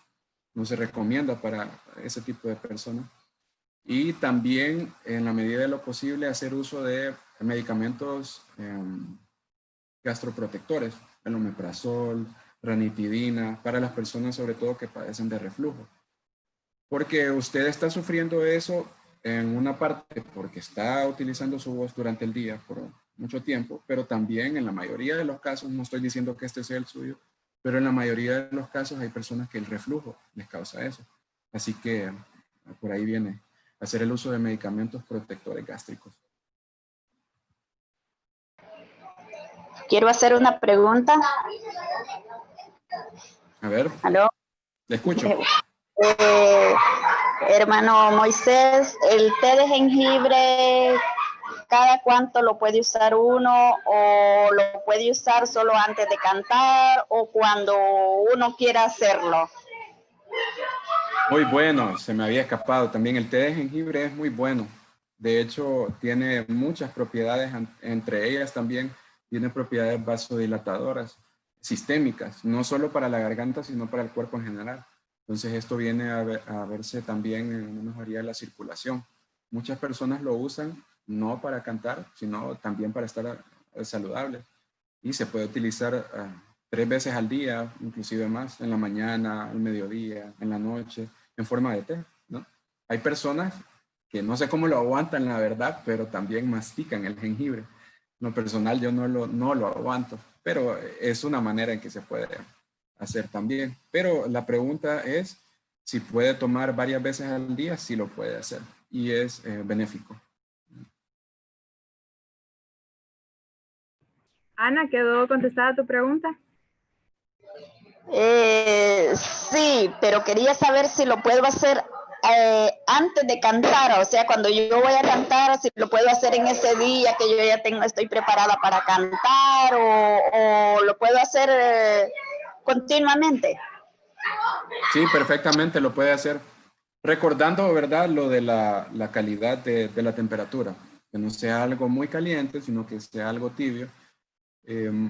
[SPEAKER 13] No se recomienda para ese tipo de personas. Y también, en la medida de lo posible, hacer uso de medicamentos gastroprotectores, el omeprazol, ranitidina, para las personas sobre todo que padecen de reflujo. Porque usted está sufriendo eso en una parte porque está utilizando su voz durante el día por mucho tiempo, pero también en la mayoría de los casos, no estoy diciendo que este sea el suyo, pero en la mayoría de los casos hay personas que el reflujo les causa eso. Así que por ahí viene hacer el uso de medicamentos protectores gástricos.
[SPEAKER 18] Quiero hacer una pregunta.
[SPEAKER 13] A ver.
[SPEAKER 18] ¿Aló?
[SPEAKER 13] Le escucho.
[SPEAKER 18] Hermano Moisés, ¿el té de jengibre cada cuánto lo puede usar uno o lo puede usar solo antes de cantar o cuando uno quiera hacerlo?
[SPEAKER 13] Muy bueno, se me había escapado. También el té de jengibre es muy bueno. De hecho, tiene muchas propiedades, entre ellas también tiene propiedades vasodilatadoras, sistémicas, no solo para la garganta, sino para el cuerpo en general. Entonces esto viene a verse también en una mejoría de la circulación. Muchas personas lo usan no para cantar, sino también para estar saludable. Y se puede utilizar 3 veces al día, inclusive más, en la mañana, al mediodía, en la noche, en forma de té, ¿no? Hay personas que no sé cómo lo aguantan, la verdad, pero también mastican el jengibre. En lo personal yo no lo aguanto, pero es una manera en que se puede hacer también. Pero la pregunta es si puede tomar varias veces al día, sí lo puede hacer y es benéfico.
[SPEAKER 15] Ana, ¿quedó contestada tu pregunta?
[SPEAKER 18] Sí, pero quería saber si lo puedo hacer antes de cantar, o sea, cuando yo voy a cantar, si lo puedo hacer en ese día que yo ya estoy preparada para cantar o lo puedo hacer continuamente.
[SPEAKER 13] Sí, perfectamente lo puede hacer. Recordando, ¿verdad? Lo de la calidad de la temperatura, que no sea algo muy caliente, sino que sea algo tibio.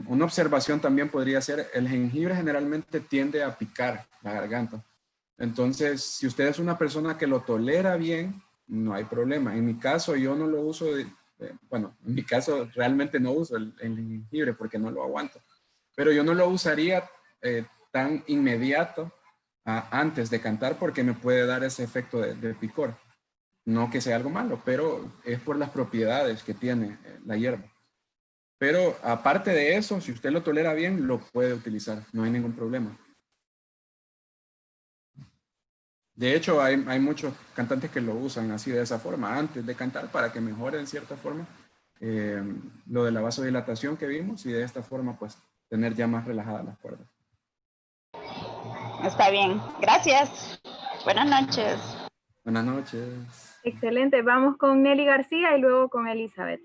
[SPEAKER 13] Una observación también podría ser, el jengibre generalmente tiende a picar la garganta. Entonces, si usted es una persona que lo tolera bien, no hay problema. En mi caso, yo no lo uso, bueno, en mi caso realmente no uso el jengibre porque no lo aguanto. Pero yo no lo usaría tan inmediato antes de cantar porque me puede dar ese efecto de picor. No que sea algo malo, pero es por las propiedades que tiene la hierba. Pero aparte de eso, si usted lo tolera bien, lo puede utilizar. No hay ningún problema. De hecho, hay muchos cantantes que lo usan así de esa forma, antes de cantar, para que mejore en cierta forma lo de la vasodilatación que vimos y de esta forma, pues, tener ya más relajadas las cuerdas.
[SPEAKER 18] Está bien. Gracias. Buenas noches.
[SPEAKER 13] Buenas noches.
[SPEAKER 15] Excelente. Vamos con Nelly García y luego con Elizabeth.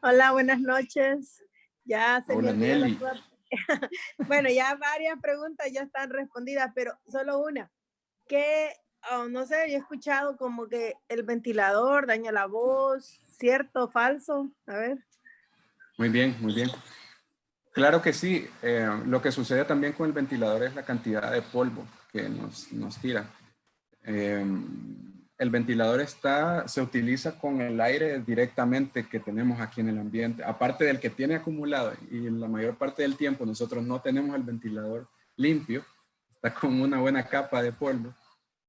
[SPEAKER 19] Hola, buenas noches. Ya se
[SPEAKER 13] Hola, Nelly.
[SPEAKER 19] Bueno, ya varias preguntas ya están respondidas, pero solo una. Que, no sé, yo he escuchado como que el ventilador daña la voz, ¿cierto o falso? A ver.
[SPEAKER 13] Muy bien, muy bien. Claro que sí. Lo que sucede también con el ventilador es la cantidad de polvo que nos tira. El ventilador se utiliza con el aire directamente que tenemos aquí en el ambiente, aparte del que tiene acumulado, y la mayor parte del tiempo nosotros no tenemos el ventilador limpio, está como una buena capa de polvo,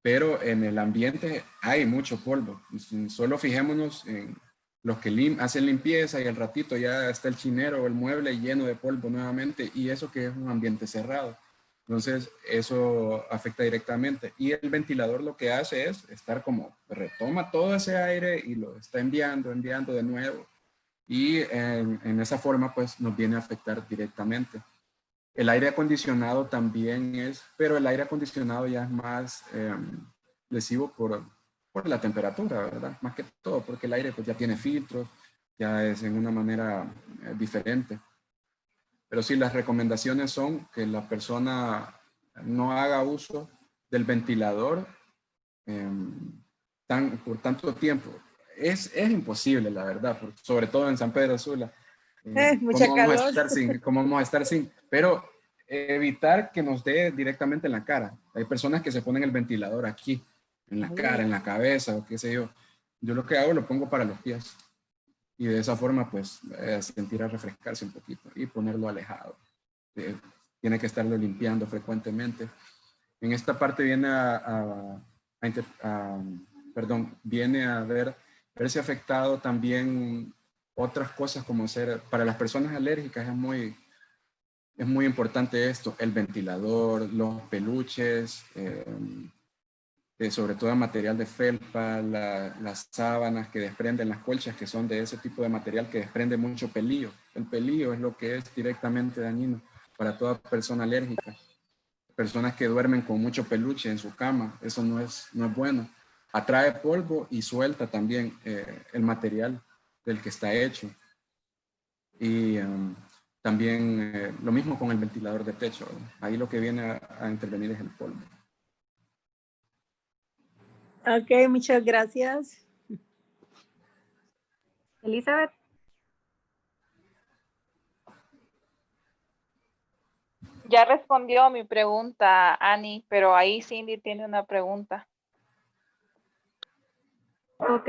[SPEAKER 13] pero en el ambiente hay mucho polvo. Solo fijémonos en los que hacen limpieza y al ratito ya está el chinero o el mueble lleno de polvo nuevamente, y eso que es un ambiente cerrado. Entonces, eso afecta directamente. Y el ventilador lo que hace es estar como, retoma todo ese aire y lo está enviando de nuevo. Y en esa forma, pues, nos viene a afectar directamente. El aire acondicionado también es, pero el aire acondicionado ya es más lesivo por la temperatura, ¿verdad? Más que todo, porque el aire pues ya tiene filtros, ya es en una manera diferente. Pero sí, las recomendaciones son que la persona no haga uso del ventilador por tanto tiempo. Es imposible, la verdad, sobre todo en San Pedro Sula.
[SPEAKER 19] Mucha calor.
[SPEAKER 13] ¿Cómo vamos a estar sin? Pero evitar que nos dé directamente en la cara. Hay personas que se ponen el ventilador aquí, en la cara, en la cabeza, o qué sé yo. Yo lo que hago, lo pongo para los pies. Y de esa forma, pues, sentir a refrescarse un poquito y ponerlo alejado. Tiene que estarlo limpiando frecuentemente. En esta parte viene viene a verse afectado también otras cosas como para las personas alérgicas es muy importante esto, el ventilador, los peluches, sobre todo el material de felpa, las sábanas que desprenden, las colchas que son de ese tipo de material que desprende mucho pelillo. El pelillo es lo que es directamente dañino para toda persona alérgica. Personas que duermen con mucho peluche en su cama, eso no es bueno. Atrae polvo y suelta también el material del que está hecho. Y también lo mismo con el ventilador de techo. Ahí lo que viene a intervenir es el polvo.
[SPEAKER 19] Ok, muchas gracias.
[SPEAKER 15] Elizabeth.
[SPEAKER 20] Ya respondió mi pregunta, Annie, pero ahí Cindy tiene una pregunta.
[SPEAKER 15] Ok,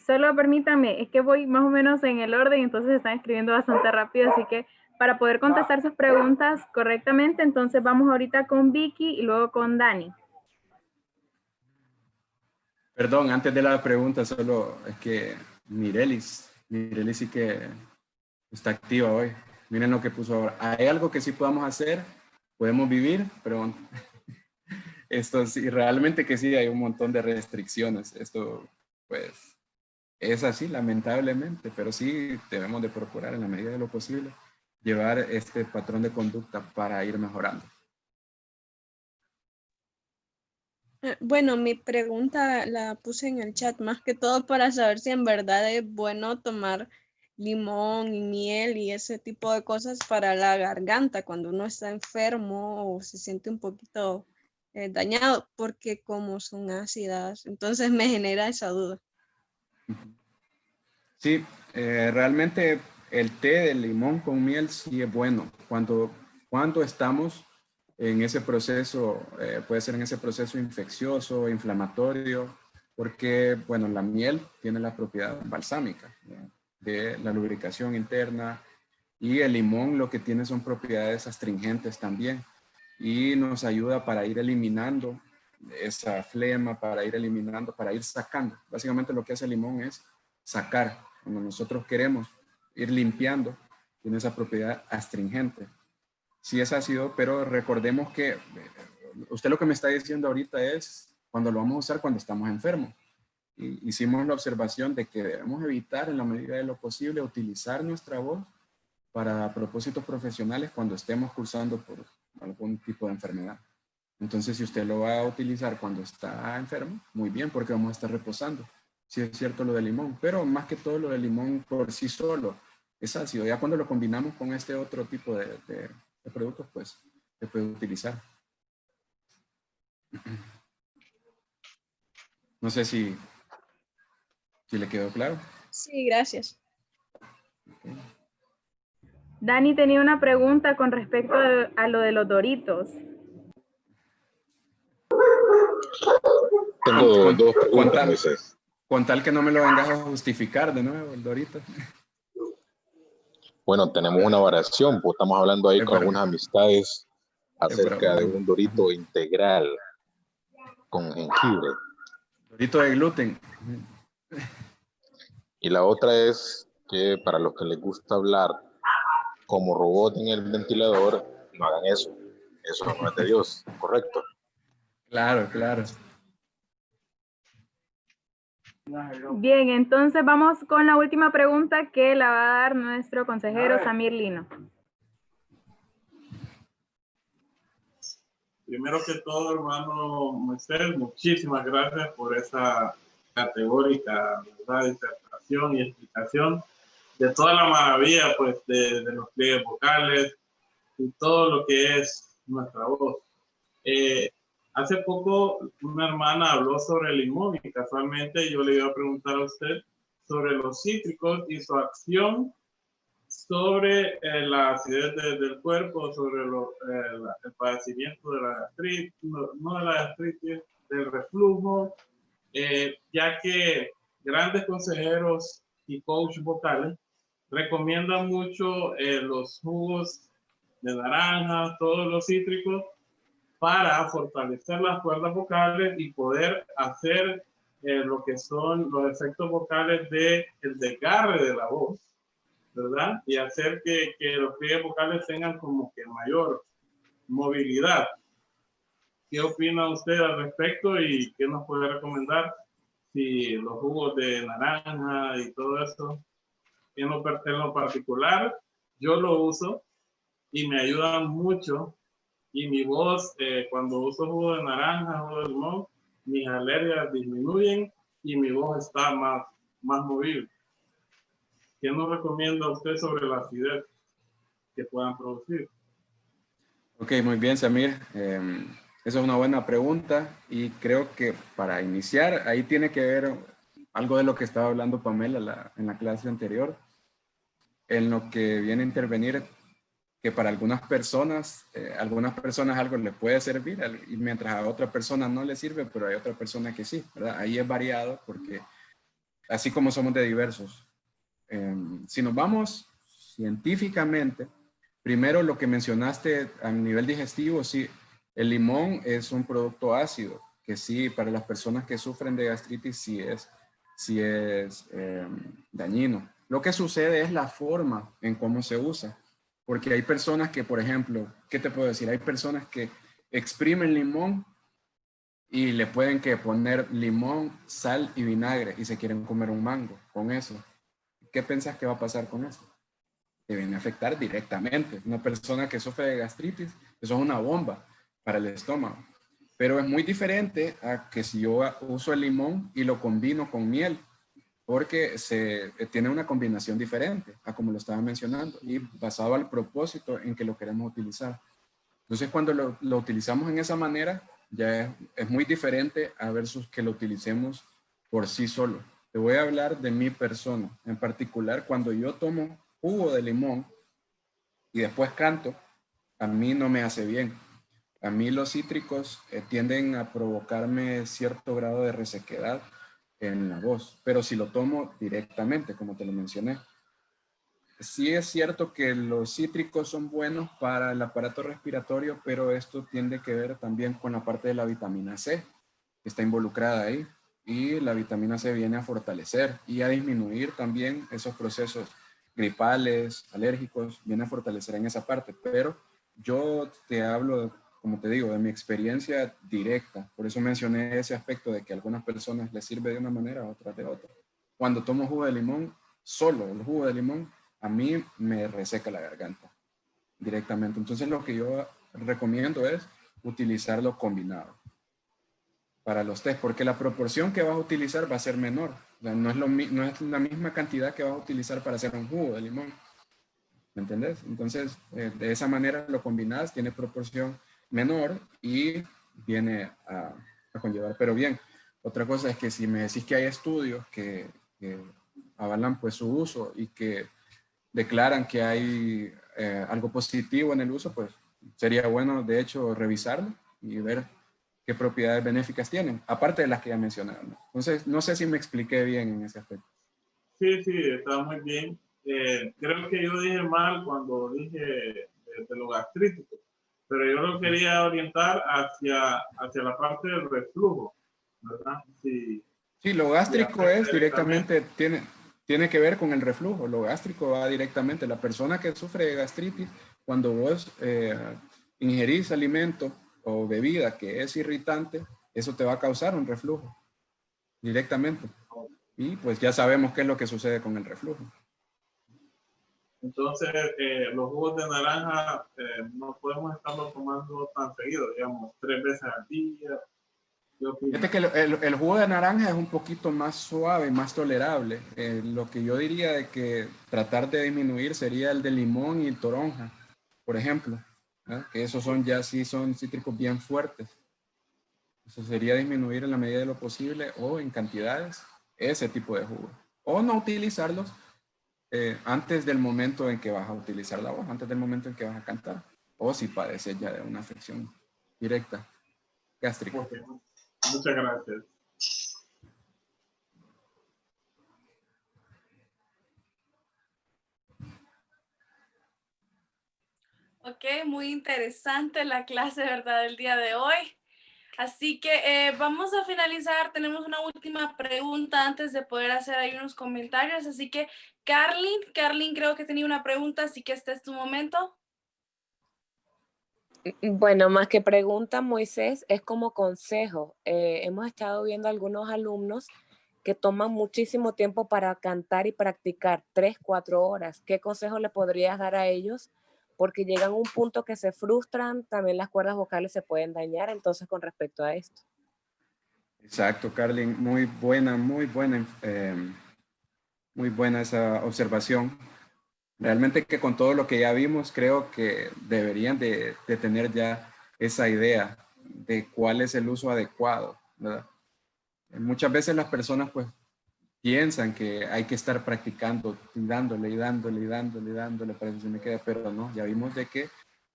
[SPEAKER 15] solo permítame, es que voy más o menos en el orden, entonces están escribiendo bastante rápido, así que para poder contestar sus preguntas correctamente, entonces vamos ahorita con Vicky y luego con Dani.
[SPEAKER 13] Perdón, antes de la pregunta, solo es que Mirelis sí que está activa hoy. Miren lo que puso ahora. Hay algo que sí podamos hacer, podemos vivir, pero esto sí, realmente que sí hay un montón de restricciones. Esto, pues, es así, lamentablemente, pero sí debemos de procurar en la medida de lo posible llevar este patrón de conducta para ir mejorando.
[SPEAKER 21] Bueno, mi pregunta la puse en el chat, más que todo para saber si en verdad es bueno tomar limón y miel y ese tipo de cosas para la garganta cuando uno está enfermo o se siente un poquito dañado, porque como son ácidas, entonces me genera esa duda.
[SPEAKER 13] Sí, realmente el té de limón con miel sí es bueno cuando estamos en ese proceso, puede ser en ese proceso infeccioso, inflamatorio, porque, bueno, la miel tiene la propiedad balsámica de la lubricación interna, y el limón lo que tiene son propiedades astringentes también, y nos ayuda para ir eliminando esa flema, para ir sacando. Básicamente lo que hace el limón es sacar, cuando nosotros queremos ir limpiando, tiene esa propiedad astringente. Sí es ácido, pero recordemos que usted lo que me está diciendo ahorita es cuando lo vamos a usar cuando estamos enfermos. Y hicimos la observación de que debemos evitar en la medida de lo posible utilizar nuestra voz para propósitos profesionales cuando estemos cursando por algún tipo de enfermedad. Entonces, si usted lo va a utilizar cuando está enfermo, muy bien, porque vamos a estar reposando. Sí es cierto lo del limón, pero más que todo lo del limón por sí solo es ácido. Ya cuando lo combinamos con este otro tipo de productos, pues se puede utilizar. No sé si le quedó claro.
[SPEAKER 21] Sí, gracias.
[SPEAKER 13] Okay.
[SPEAKER 15] Dani tenía una pregunta con respecto a lo de los Doritos.
[SPEAKER 22] Tengo dos preguntas.
[SPEAKER 13] Con tal que no me lo vengas a justificar de nuevo, el Dorito.
[SPEAKER 22] Bueno, tenemos una variación, pues estamos hablando ahí con algunas amistades acerca de un dorito integral con jengibre.
[SPEAKER 13] Dorito de gluten.
[SPEAKER 22] Y la otra es que para los que les gusta hablar como robot en el ventilador, no hagan eso. Eso no es de Dios, ¿correcto?
[SPEAKER 13] Claro, claro.
[SPEAKER 15] Bien, entonces vamos con la última pregunta que la va a dar nuestro consejero Samir Lino.
[SPEAKER 4] Primero que todo, hermano Moisés, muchísimas gracias por esa categórica, ¿verdad?, disertación y explicación de toda la maravilla, pues, de los pliegues vocales y todo lo que es nuestra voz. Hace poco una hermana habló sobre el limón y casualmente yo le iba a preguntar a usted sobre los cítricos y su acción sobre la acidez del cuerpo, sobre el padecimiento de la gastritis, no de la gastritis, del reflujo, ya que grandes consejeros y coach vocales recomiendan mucho los jugos de naranja, todos los cítricos, para fortalecer las cuerdas vocales y poder hacer lo que son los efectos vocales del desgarre de la voz, ¿verdad? Y hacer que los pliegues vocales tengan como que mayor movilidad. ¿Qué opina usted al respecto y qué nos puede recomendar? Si los jugos de naranja y todo eso, en lo particular, yo lo uso y me ayudan mucho. Y mi voz, cuando uso jugo de naranja, jugo de limón, mis alergias disminuyen y mi voz está más movible. ¿Qué nos recomienda usted sobre la acidez que puedan producir?
[SPEAKER 13] Ok, muy bien, Samir. Esa es una buena pregunta y creo que para iniciar, ahí tiene que ver algo de lo que estaba hablando Pamela en la clase anterior, en lo que viene a intervenir que para algunas personas algo les puede servir y mientras a otra persona no le sirve, pero hay otra persona que sí, ¿verdad? Ahí es variado porque así como somos de diversos. Si nos vamos científicamente, primero lo que mencionaste a nivel digestivo, sí, el limón es un producto ácido, que sí, para las personas que sufren de gastritis sí es dañino. Lo que sucede es la forma en cómo se usa. Porque hay personas que, por ejemplo, ¿qué te puedo decir? Hay personas que exprimen limón y le pueden poner limón, sal y vinagre y se quieren comer un mango con eso. ¿Qué piensas que va a pasar con eso? Te viene a afectar directamente. Una persona que sufre de gastritis, eso es una bomba para el estómago. Pero es muy diferente a que si yo uso el limón y lo combino con miel, porque tiene una combinación diferente a como lo estaba mencionando y basado al propósito en que lo queremos utilizar. Entonces, cuando lo utilizamos en esa manera, ya es muy diferente a versus que lo utilicemos por sí solo. Te voy a hablar de mi persona. En particular, cuando yo tomo jugo de limón y después canto, a mí no me hace bien. A mí los cítricos tienden a provocarme cierto grado de resequedad en la voz, pero si lo tomo directamente, como te lo mencioné. Sí es cierto que los cítricos son buenos para el aparato respiratorio, pero esto tiene que ver también con la parte de la vitamina C, que está involucrada ahí, y la vitamina C viene a fortalecer y a disminuir también esos procesos gripales, alérgicos, viene a fortalecer en esa parte, pero yo te hablo, como te digo, de mi experiencia directa. Por eso mencioné ese aspecto de que a algunas personas les sirve de una manera, a otras de otra. Cuando tomo jugo de limón, solo el jugo de limón, a mí me reseca la garganta directamente. Entonces lo que yo recomiendo es utilizarlo combinado para los test, porque la proporción que vas a utilizar va a ser menor. O sea, no es la misma cantidad que vas a utilizar para hacer un jugo de limón. ¿Me entendés? Entonces, de esa manera lo combinas, tiene proporción menor y viene a conllevar. Pero bien, otra cosa es que si me decís que hay estudios que avalan pues su uso y que declaran que hay algo positivo en el uso, pues sería bueno de hecho revisarlo y ver qué propiedades benéficas tienen, aparte de las que ya mencionaron. Entonces, no sé si me expliqué bien en ese aspecto.
[SPEAKER 4] Sí, está muy bien. Creo que yo dije mal cuando dije de lo gastrítico, pero yo lo quería orientar hacia la parte del reflujo, ¿verdad?
[SPEAKER 13] Sí, lo gástrico es directamente, tiene que ver con el reflujo. Lo gástrico va directamente. La persona que sufre de gastritis, cuando vos ingerís alimento o bebida que es irritante, eso te va a causar un reflujo directamente. Y pues ya sabemos qué es lo que sucede con el reflujo.
[SPEAKER 4] Entonces, los jugos de naranja no podemos estarlos tomando tan seguido, digamos, 3 veces al día.
[SPEAKER 13] Fíjate que el jugo de naranja es un poquito más suave, más tolerable. Lo que yo diría de que tratar de disminuir sería el de limón y el toronja, por ejemplo, ¿eh? Que esos son son cítricos bien fuertes. Eso sería disminuir en la medida de lo posible o en cantidades ese tipo de jugo. O no utilizarlos antes del momento en que vas a utilizar la voz, antes del momento en que vas a cantar. O si padeces ya de una afección directa gástrica.
[SPEAKER 4] Okay. Muchas gracias.
[SPEAKER 2] Ok, muy interesante la clase, ¿verdad?, del día de hoy. Así que vamos a finalizar. Tenemos una última pregunta antes de poder hacer ahí unos comentarios. Así que, Carlin creo que tenía una pregunta, así que este es tu momento.
[SPEAKER 5] Bueno, más que pregunta, Moisés, es como consejo. Hemos estado viendo algunos alumnos que toman muchísimo tiempo para cantar y practicar, 3, 4 horas. ¿Qué consejo le podrías dar a ellos? Porque llegan a un punto que se frustran, también las cuerdas vocales se pueden dañar, entonces con respecto a esto.
[SPEAKER 13] Exacto, Carlin, muy buena esa observación. Realmente que con todo lo que ya vimos, creo que deberían de tener ya esa idea de cuál es el uso adecuado, ¿verdad? Muchas veces las personas pues piensan que hay que estar practicando, dándole para que se me quede, pero no, ya vimos de que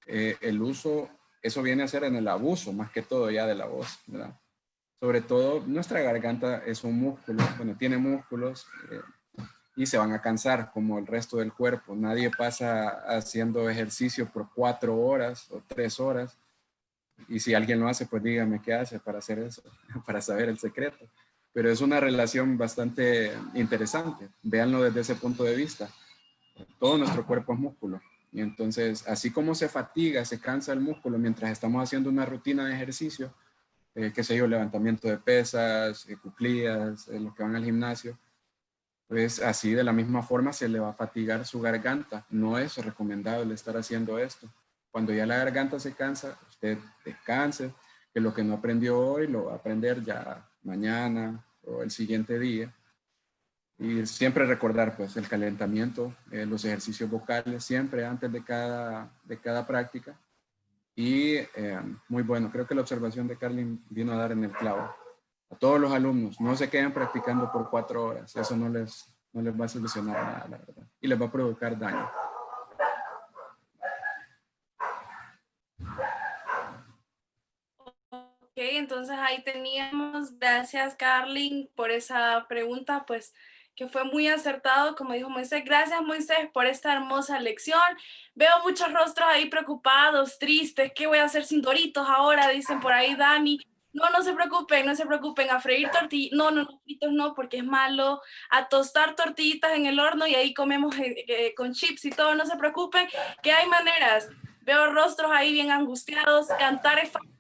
[SPEAKER 13] el uso, eso viene a ser en el abuso, más que todo ya de la voz, ¿verdad? Sobre todo nuestra garganta es un músculo, bueno, tiene músculos y se van a cansar como el resto del cuerpo. Nadie pasa haciendo ejercicio por 4 horas o 3 horas. Y si alguien lo hace, pues dígame qué hace para hacer eso, para saber el secreto. Pero es una relación bastante interesante. Véanlo desde ese punto de vista. Todo nuestro cuerpo es músculo. Y entonces, así como se fatiga, se cansa el músculo mientras estamos haciendo una rutina de ejercicio, qué sé yo, levantamiento de pesas, cuclillas, los que van al gimnasio, pues así de la misma forma se le va a fatigar su garganta. No es recomendable estar haciendo esto. Cuando ya la garganta se cansa, usted descanse, que lo que no aprendió hoy lo va a aprender ya mañana o el siguiente día. Y siempre recordar pues el calentamiento, los ejercicios vocales, siempre antes de cada práctica. Y muy bueno, creo que la observación de Carlin vino a dar en el clavo. A todos los alumnos, no se queden practicando por 4 horas, eso no les va a solucionar nada, la verdad. Y les va a provocar daño.
[SPEAKER 2] Ok, entonces ahí teníamos, gracias Carlin por esa pregunta, pues que fue muy acertado, como dijo Moisés. Gracias Moisés por esta hermosa lección. Veo muchos rostros ahí preocupados, tristes. ¿Qué voy a hacer sin Doritos ahora? Dicen por ahí Dani. No se preocupen, a freír tortillas, no, fritos no, porque es malo, a tostar tortillitas en el horno y ahí comemos con chips y todo, no se preocupen, que hay maneras. Veo rostros ahí bien angustiados, cantar es fácil,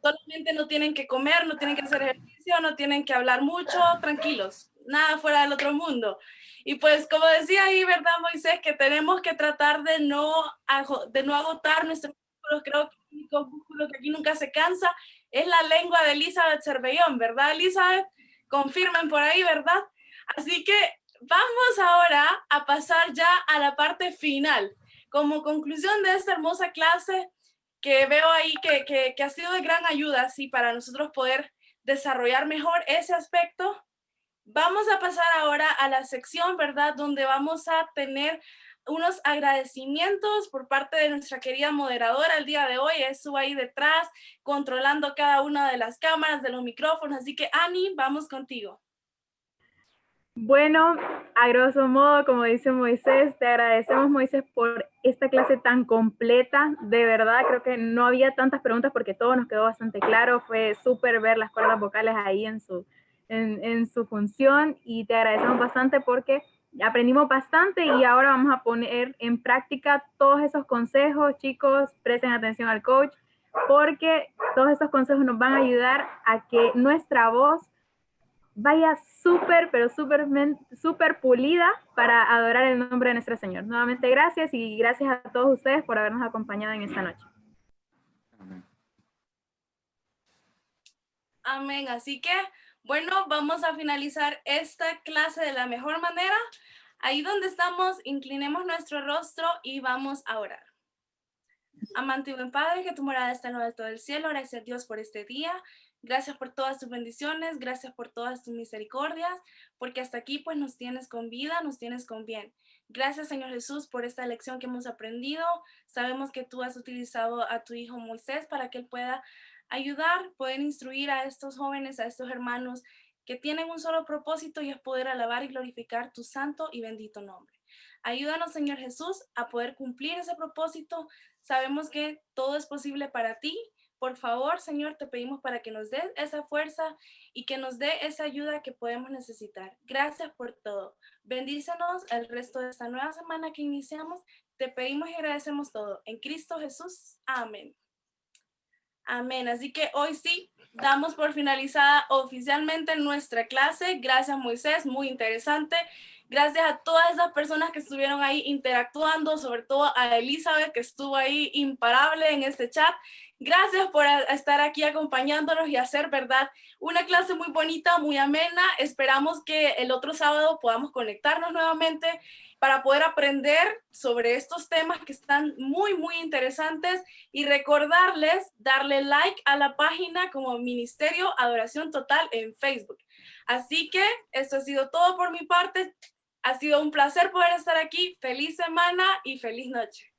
[SPEAKER 2] solamente no tienen que comer, no tienen que hacer ejercicio, no tienen que hablar mucho, tranquilos, nada fuera del otro mundo. Y pues como decía ahí, ¿verdad, Moisés? Que tenemos que tratar de no agotar nuestros músculos. Creo que el único músculo que aquí nunca se cansa es la lengua de Elizabeth Cervellón, ¿verdad, Elizabeth? Confirmen por ahí, ¿verdad? Así que vamos ahora a pasar ya a la parte final. Como conclusión de esta hermosa clase, que veo ahí que ha sido de gran ayuda, ¿sí?, para nosotros poder desarrollar mejor ese aspecto. Vamos a pasar ahora a la sección, ¿verdad?, donde vamos a tener unos agradecimientos por parte de nuestra querida moderadora el día de hoy. Estuvo ahí detrás controlando cada una de las cámaras, de los micrófonos. Así que, Ani, vamos contigo.
[SPEAKER 15] Bueno, a grosso modo, como dice Moisés, te agradecemos, Moisés, por esta clase tan completa. De verdad, creo que no había tantas preguntas porque todo nos quedó bastante claro. Fue súper ver las cuerdas vocales ahí en su función, y te agradecemos bastante porque aprendimos bastante y ahora vamos a poner en práctica todos esos consejos. Chicos, presten atención al coach porque todos esos consejos nos van a ayudar a que nuestra voz vaya súper, pero súper pulida para adorar el nombre de nuestro Señor. Nuevamente gracias, y gracias a todos ustedes por habernos acompañado en esta noche.
[SPEAKER 2] Amén. Así que, bueno, vamos a finalizar esta clase de la mejor manera. Ahí donde estamos, inclinemos nuestro rostro y vamos a orar. Amante y buen Padre, que tu morada está en lo alto del cielo, gracias a Dios por este día. Gracias por todas tus bendiciones, gracias por todas tus misericordias, porque hasta aquí pues nos tienes con vida, nos tienes con bien. Gracias, Señor Jesús, por esta lección que hemos aprendido. Sabemos que tú has utilizado a tu hijo Moisés para que él pueda ayudar, poder instruir a estos jóvenes, a estos hermanos que tienen un solo propósito, y es poder alabar y glorificar tu santo y bendito nombre. Ayúdanos, Señor Jesús, a poder cumplir ese propósito. Sabemos que todo es posible para ti. Por favor, Señor, te pedimos para que nos des esa fuerza y que nos dé esa ayuda que podemos necesitar. Gracias por todo. Bendícenos el resto de esta nueva semana que iniciamos. Te pedimos y agradecemos todo. En Cristo Jesús. Amén. Amén. Así que hoy sí, damos por finalizada oficialmente nuestra clase. Gracias, Moisés, muy interesante. Gracias a todas esas personas que estuvieron ahí interactuando, sobre todo a Elizabeth, que estuvo ahí imparable en este chat. Gracias por estar aquí acompañándonos y hacer, ¿verdad?, una clase muy bonita, muy amena. Esperamos que el otro sábado podamos conectarnos nuevamente para poder aprender sobre estos temas que están muy, muy interesantes, y recordarles darle like a la página como Ministerio Adoración Total en Facebook. Así que esto ha sido todo por mi parte. Ha sido un placer poder estar aquí. Feliz semana y feliz noche.